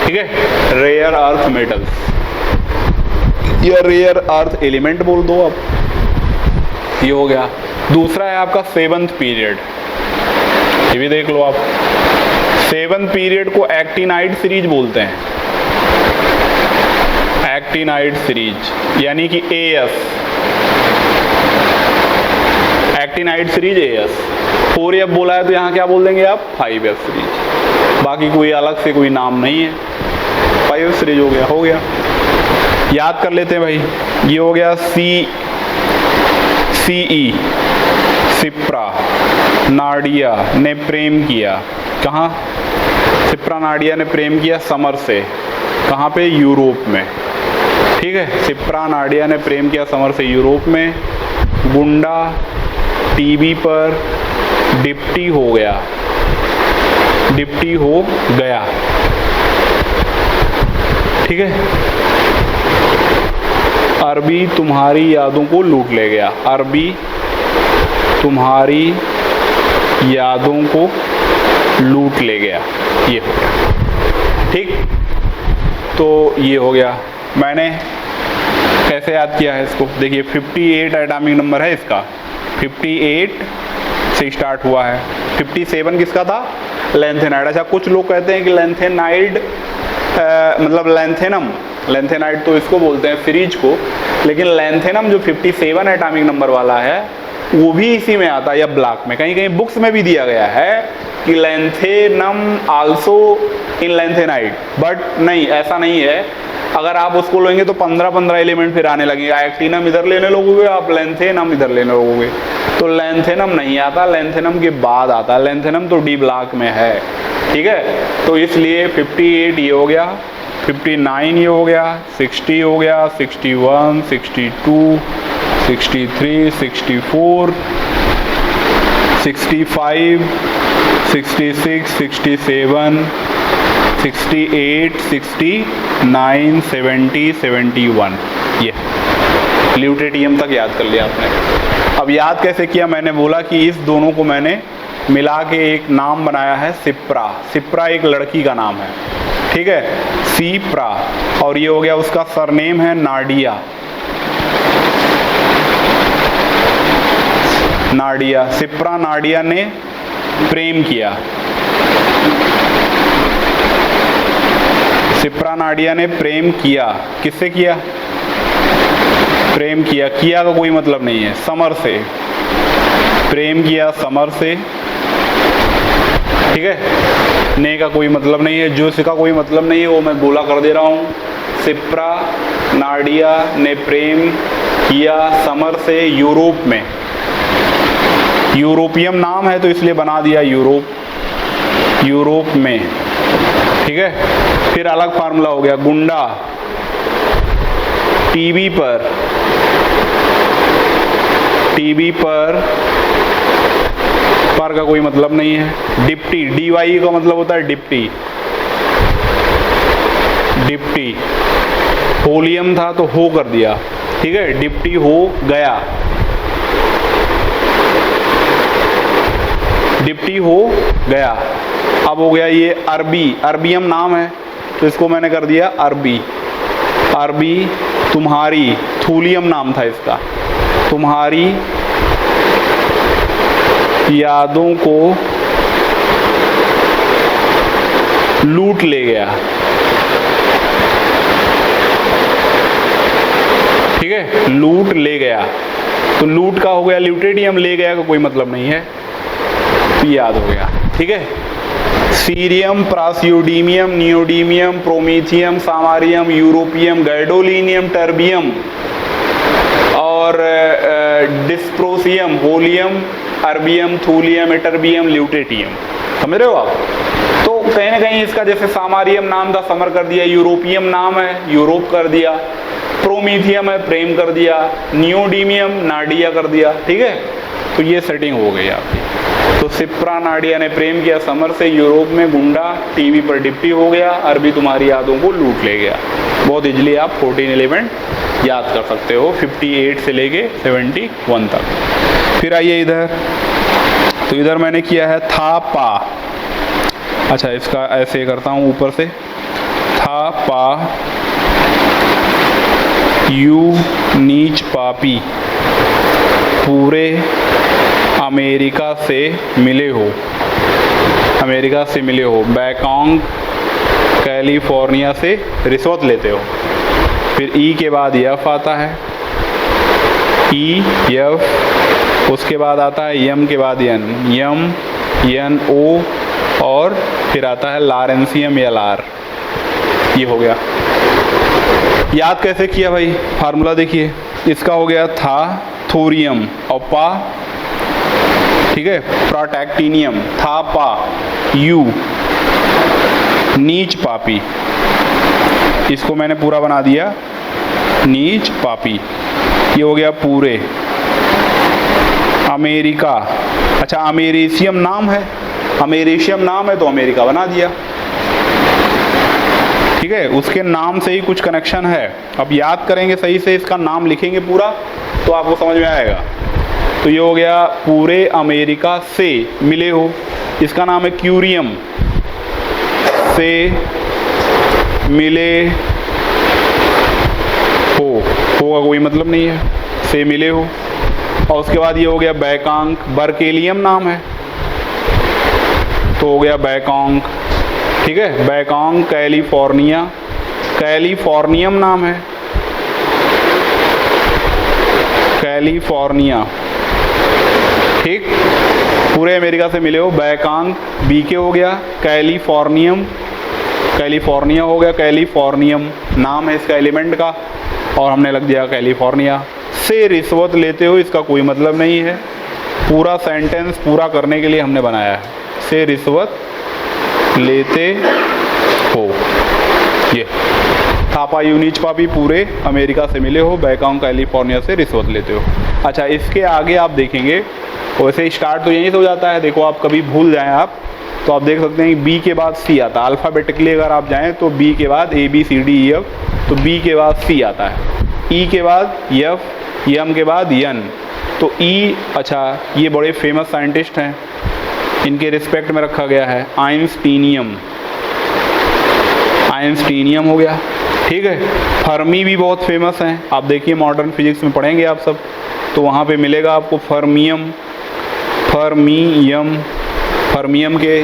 Speaker 1: ठीक है, रेयर अर्थ मेटल्स या रेयर अर्थ एलिमेंट बोल दो आप। ये हो गया। दूसरा है आपका 7th पीरियड, ये भी देख लो आप। 7th पीरियड को एक्टिनाइड सीरीज बोलते हैं, एक्टिनाइड सीरीज यानी कि AS, actinide series AS। 4F बोला है तो यहाँ क्या बोल देंगे आप, 5F सीरीज, बाकी कोई अलग से कोई नाम नहीं है, 5F सीरीज हो गया। हो गया, याद कर लेते हैं भाई। ये हो गया CE, सिप्रा नाडिया ने प्रेम किया, कहाँ, सिप्रा नाडिया ने प्रेम किया समर से, कहाँ पे, यूरोप में। ठीक है, सिप्रा नाडिया ने प्रेम किया समर से यूरोप में। गुंडा टीबी पर डिप्टी हो गया, डिप्टी हो गया। ठीक है, अरबी तुम्हारी यादों को लूट ले गया, अरबी तुम्हारी यादों को लूट ले गया, ये हो गया। ठीक, तो ये हो गया। मैंने कैसे याद किया है इसको, देखिए 58 एटॉमिक नंबर है इसका, 58 से स्टार्ट हुआ है। 57 किसका था, लैंथेनाइड। अच्छा, कुछ लोग कहते हैं कि लैंथेनाइड मतलब लैंथेनाइड तो इसको बोलते हैं सीरीज को, लेकिन लैंथेनम जो 57 एटॉमिक नंबर वाला है वो भी इसी में आता है, या ब्लॉक में। कहीं कहीं बुक्स में भी दिया गया है कि lanthanum also in lanthanide, but नहीं, ऐसा नहीं है। अगर आप उसको लेंगे तो 15 एलिमेंट फिर आने लगेगा, एक्टिनम इधर लेने लगोगे आप, लैंथेनम इधर लेने लगोगे, तो लैंथेनम नहीं आता, लैंथेनम के बाद आता है। लैंथेनम तो डी ब्लॉक में है। ठीक है, तो इसलिए 58 ये हो गया, 59 ये हो गया, 60 हो गया, 61, 62, 63, 64, 65, 66, 67, 68, 69, 70, 71। ये ल्यूटेटियम तक याद कर लिया आपने। अब याद कैसे किया, मैंने बोला कि इस दोनों को मैंने मिला के एक नाम बनाया है, सिप्रा। सिप्रा एक लड़की का नाम है, ठीक है, सिप्रा। और ये हो गया उसका सरनेम है नाडिया, नाडिया। सिप्रा नाडिया ने प्रेम किया, सिप्रा नाडिया ने प्रेम किया। किससे किया, प्रेम किया, किया का कोई मतलब नहीं है, समर से प्रेम किया, समर से। ठीक है, ने का कोई मतलब नहीं है, जो का कोई मतलब नहीं है, वो मैं बोला कर दे रहा हूँ। सिप्रा नाडिया ने प्रेम किया समर से यूरोप में। यूरोपियम नाम है तो इसलिए बना दिया यूरोप, यूरोप में। ठीक है, फिर अलग फार्मूला हो गया, गुंडा टीबी पर, टीबी पर का कोई मतलब नहीं है। डिप्टी, डीवाई का मतलब होता है डिप्टी, डिप्टी। होलियम था तो हो कर दिया, ठीक है, डिप्टी हो गया, डिप्टी हो गया। अब हो गया ये अरबी, अरबियम नाम है तो इसको मैंने कर दिया अरबी, अरबी तुम्हारी, थूलियम नाम था इसका, तुम्हारी यादों को लूट ले गया। ठीक है, लूट ले गया, तो लूट का हो गया ल्यूटेडियम, ले गया का कोई मतलब नहीं है, याद हो गया। ठीक है, cerium, praseodymium, neodymium, promethium, samarium, europium, gadolinium, terbium और dysprosium, holmium, erbium, thulium, ytterbium, lutetium. समझ रहे हो आप? तो कहीं ना कहीं इसका जैसे सामारियम नाम था, समर कर दिया, यूरोपियम नाम है, यूरोप कर दिया, प्रोमीथियम है, प्रेम कर दिया, नियोडीमियम नाडिया कर दिया। ठीक है, तो ये सेटिंग हो गई आपकी। तो सिप्रा नाडिया ने प्रेम किया समर से, यूरोप में गुंडा टीवी पर डिप्टी हो गया, अरबी तुम्हारी यादों को लूट ले गया। बहुत इजली आप 14 एलिमेंट याद कर सकते हो 58 से लेके 71 तक। फिर आइए इधर, तो इधर मैंने किया है था पा। अच्छा, इसका ऐसे करता हूँ ऊपर से, था पा यू नीच पापी पूरे अमेरिका से मिले हो, अमेरिका से मिले हो, बैंकॉक कैलिफोर्निया से रिश्वत लेते हो। फिर ई के बाद यफ आता है, ई यफ, उसके बाद आता है यम के बाद यन, यम यन ओ, और फिर आता है लारेंसियम या लार। ये हो गया। याद कैसे किया भाई, फार्मूला देखिए, इसका हो गया था थोरियम और पा, ठीक है, प्रोटैक्टिनियम, था पा यू नीच पापी, इसको मैंने पूरा बना दिया नीच पापी। ये हो गया पूरे अमेरिका। अच्छा, अमेरिशियम नाम है, अमेरिशियम नाम है तो अमेरिका बना दिया। ठीक है, उसके नाम से ही कुछ कनेक्शन है। अब याद करेंगे सही से, इसका नाम लिखेंगे पूरा तो आपको समझ में आएगा। तो ये हो गया पूरे अमेरिका से मिले हो, इसका नाम है क्यूरियम, से मिले हो, का कोई मतलब नहीं है, से मिले हो। और उसके बाद ये हो गया बैंकॉक, बर्केलियम नाम है तो हो गया बैंकॉक। ठीक है, बैंकॉक कैलिफोर्निया, कैलिफोर्नियम नाम है, कैलिफोर्निया। ठीक, पूरे अमेरिका से मिले हो, बैंकॉक बी के हो गया, कैलिफोर्नियम, कैलिफोर्निया हो गया, कैलिफोर्नियम नाम है इसका एलिमेंट का, और हमने लग दिया कैलिफोर्निया। से रिश्वत लेते हो, इसका कोई मतलब नहीं है, पूरा सेंटेंस पूरा करने के लिए हमने बनाया है, से रिश्वत लेते हो। ये थापा यूनिच पापी पूरे अमेरिका से मिले हो, बैंकॉक कैलिफोर्निया से रिश्वत लेते हो। अच्छा, इसके आगे आप देखेंगे वैसे स्टार्ट तो यहीं से हो जाता है। देखो, आप कभी भूल जाएं आप तो आप देख सकते हैं कि बी के बाद सी आता है, अल्फ़ाबेटिकली अगर आप जाएं तो बी के बाद A B C D E F, तो बी के बाद सी आता है, ई के बाद एफ, यम के बाद यन, तो ई। अच्छा, ये बड़े फेमस साइंटिस्ट हैं, इनके रिस्पेक्ट में रखा गया है आइंस्टीनियम, आइंस्टीनियम हो गया। ठीक है, फर्मी भी बहुत फेमस हैं, आप देखिए मॉडर्न फिजिक्स में पढ़ेंगे आप सब, तो वहाँ पे मिलेगा आपको फर्मियम, फर्मियम, फर्मियम के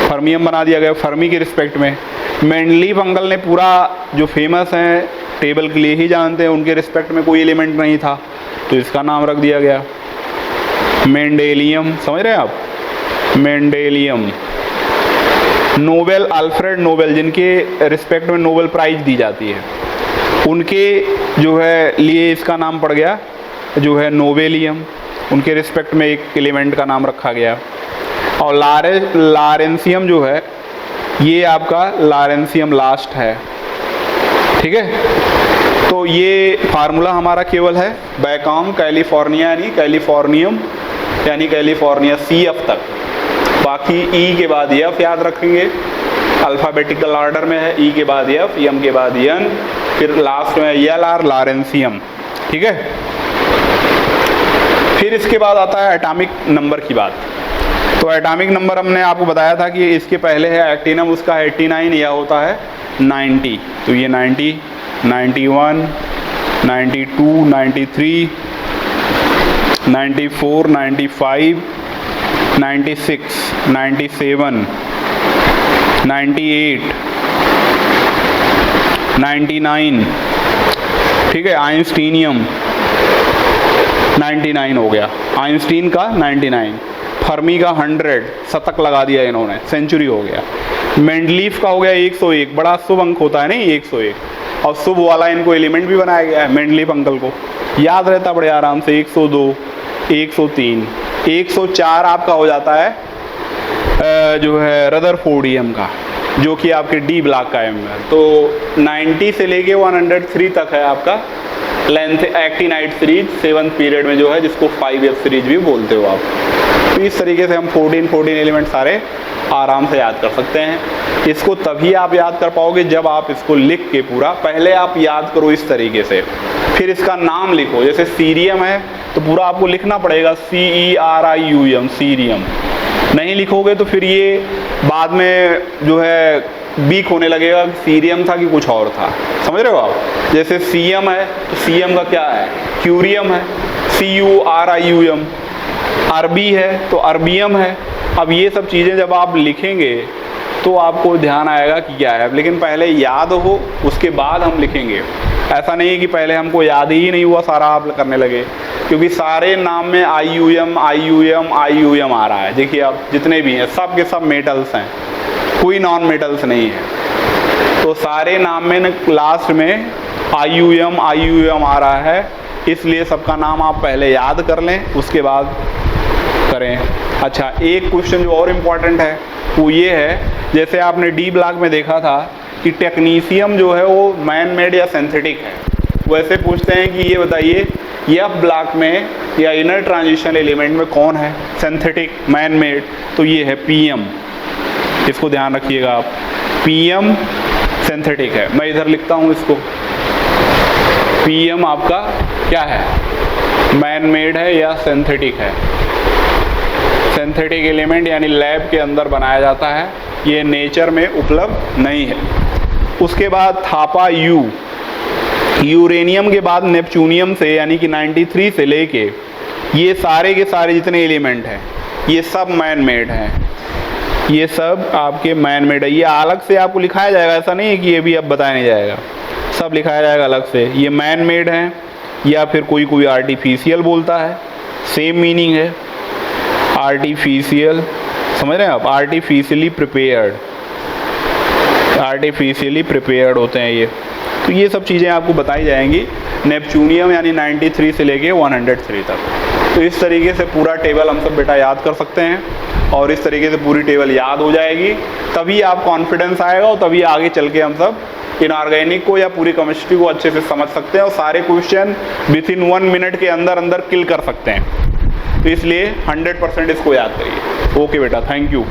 Speaker 1: फर्मियम बना दिया गया फर्मी के रिस्पेक्ट में। मेंडलीफ अंकल ने पूरा जो फेमस हैं टेबल के लिए ही जानते हैं, उनके रिस्पेक्ट में कोई एलिमेंट नहीं था तो इसका नाम रख दिया गया मेंडेलियम। समझ रहे हैं आप, मेंडेलियम। नोबेल, अल्फ्रेड नोबेल, जिनके रिस्पेक्ट में नोबेल प्राइज दी जाती है, उनके जो है लिए इसका नाम पड़ गया जो है नोबेलियम, उनके रिस्पेक्ट में एक एलिमेंट का नाम रखा गया। और लारेंसियम जो है ये आपका लारेंसियम लास्ट है। ठीक है, तो ये फार्मूला हमारा केवल है बैंकॉक कैलिफोर्निया यानी कैलिफोर्नियम यानी कैलिफोर्निया सी एफ तक, बाकी ई के बाद एफ याद रखेंगे, अल्फ़ाबेटिकल ऑर्डर में है, ई के बाद एफ, एम के बाद एन, फिर लास्ट में एल आर, लारेंसियम। ठीक है, फिर इसके बाद आता है एटॉमिक नंबर की बात। तो एटॉमिक नंबर हमने आपको बताया था कि इसके पहले है एक्टिनम, उसका 89, यह होता है 90, तो ये 90, 91, 92, 93, 94, 95, 96, 97, 98, 99। ठीक है, आइंस्टीनियम 99 हो गया, आइंस्टीन का 99, फर्मी का 100, शतक लगा दिया इन्होंने, सेंचुरी हो गया। मेंडलीफ का हो गया 101, बड़ा शुभ अंक होता है नहीं 101, और शुभ वाला इनको एलिमेंट भी बनाया गया है मेंडलीफ अंकल को, याद रहता बड़े आराम से। 102, 103, 104 आपका हो जाता है जो है रदरफोर्डियम का, जो कि आपके डी ब्लॉक का एम है। तो 90 से लेके 103 तक है आपका length actinide series 7th period में जो है, जिसको 5F सीरीज भी बोलते हो आप। तो इस तरीके से हम 14 एलिमेंट सारे आराम से याद कर सकते हैं। इसको तभी आप याद कर पाओगे जब आप इसको लिख के पूरा, पहले आप याद करो इस तरीके से, फिर इसका नाम लिखो। जैसे सीरियम है तो पूरा आपको लिखना पड़ेगा CERIUM, सीरियम। नहीं लिखोगे तो फिर ये बाद में जो है वीक होने लगेगा कि सीरियम था कि कुछ और था। समझ रहे हो आप? जैसे सीएम है तो सीएम का क्या है? क्यूरियम है, CURIUM। अरबी है तो अरबियम है। अब ये सब चीज़ें जब आप लिखेंगे तो आपको ध्यान आएगा कि क्या है, लेकिन पहले याद हो उसके बाद हम लिखेंगे। ऐसा नहीं है कि पहले हमको याद ही नहीं हुआ सारा आप करने लगे, क्योंकि सारे नाम में IUM आ रहा है। देखिए आप जितने भी हैं सब के सब मेटल्स हैं, कोई नॉन मेटल्स नहीं है। तो सारे नाम में लास्ट में IUM आ रहा है, इसलिए सबका नाम आप पहले याद कर लें उसके बाद करें। अच्छा, एक क्वेश्चन जो और इम्पॉर्टेंट है वो ये है, जैसे आपने डी ब्लॉक में देखा था कि टेक्नीशियम जो है वो मैन मेड या सिंथेटिक है। वैसे पूछते हैं कि ये बताइए F ब्लॉक में या इनर ट्रांजिशन एलिमेंट में कौन है सिंथेटिक मैन मेड? तो ये है PM। इसको ध्यान रखिएगा आप, PM सिंथेटिक है। मैं इधर लिखता हूँ इसको, PM आपका क्या है? मैन मेड है या सिंथेटिक है। सिंथेटिक एलिमेंट यानी लैब के अंदर बनाया जाता है, ये नेचर में उपलब्ध नहीं है। उसके बाद थापा U, यूरेनियम के बाद नेपच्यूनियम से यानी कि 93 से लेके ये सारे के सारे जितने एलिमेंट हैं ये सब मैन मेड हैं। ये सब आपके मैन मेड है। ये अलग से आपको लिखाया जाएगा, ऐसा नहीं है कि ये भी अब बताया नहीं जाएगा, सब लिखाया जाएगा अलग से। ये मैन मेड हैं या फिर कोई आर्टिफिशियल बोलता है, सेम मीनिंग है। आर्टिफिशियल, समझ रहे हैं आप? आर्टिफिशियली प्रिपेयर्ड होते हैं ये। तो ये सब चीज़ें आपको बताई जाएंगी नेपच्यूनियम यानी 93 से लेके 103 तक। तो इस तरीके से पूरा टेबल हम सब बेटा याद कर सकते हैं, और इस तरीके से पूरी टेबल याद हो जाएगी, तभी आप कॉन्फिडेंस आएगा और तभी आगे चल के हम सब इनऑर्गेनिक को या पूरी केमिस्ट्री को अच्छे से समझ सकते हैं और सारे क्वेश्चन विथिन 1 मिनट के अंदर अंदर किल कर सकते हैं। तो इसलिए 100% इसको याद करिए। ओके बेटा, थैंक यू।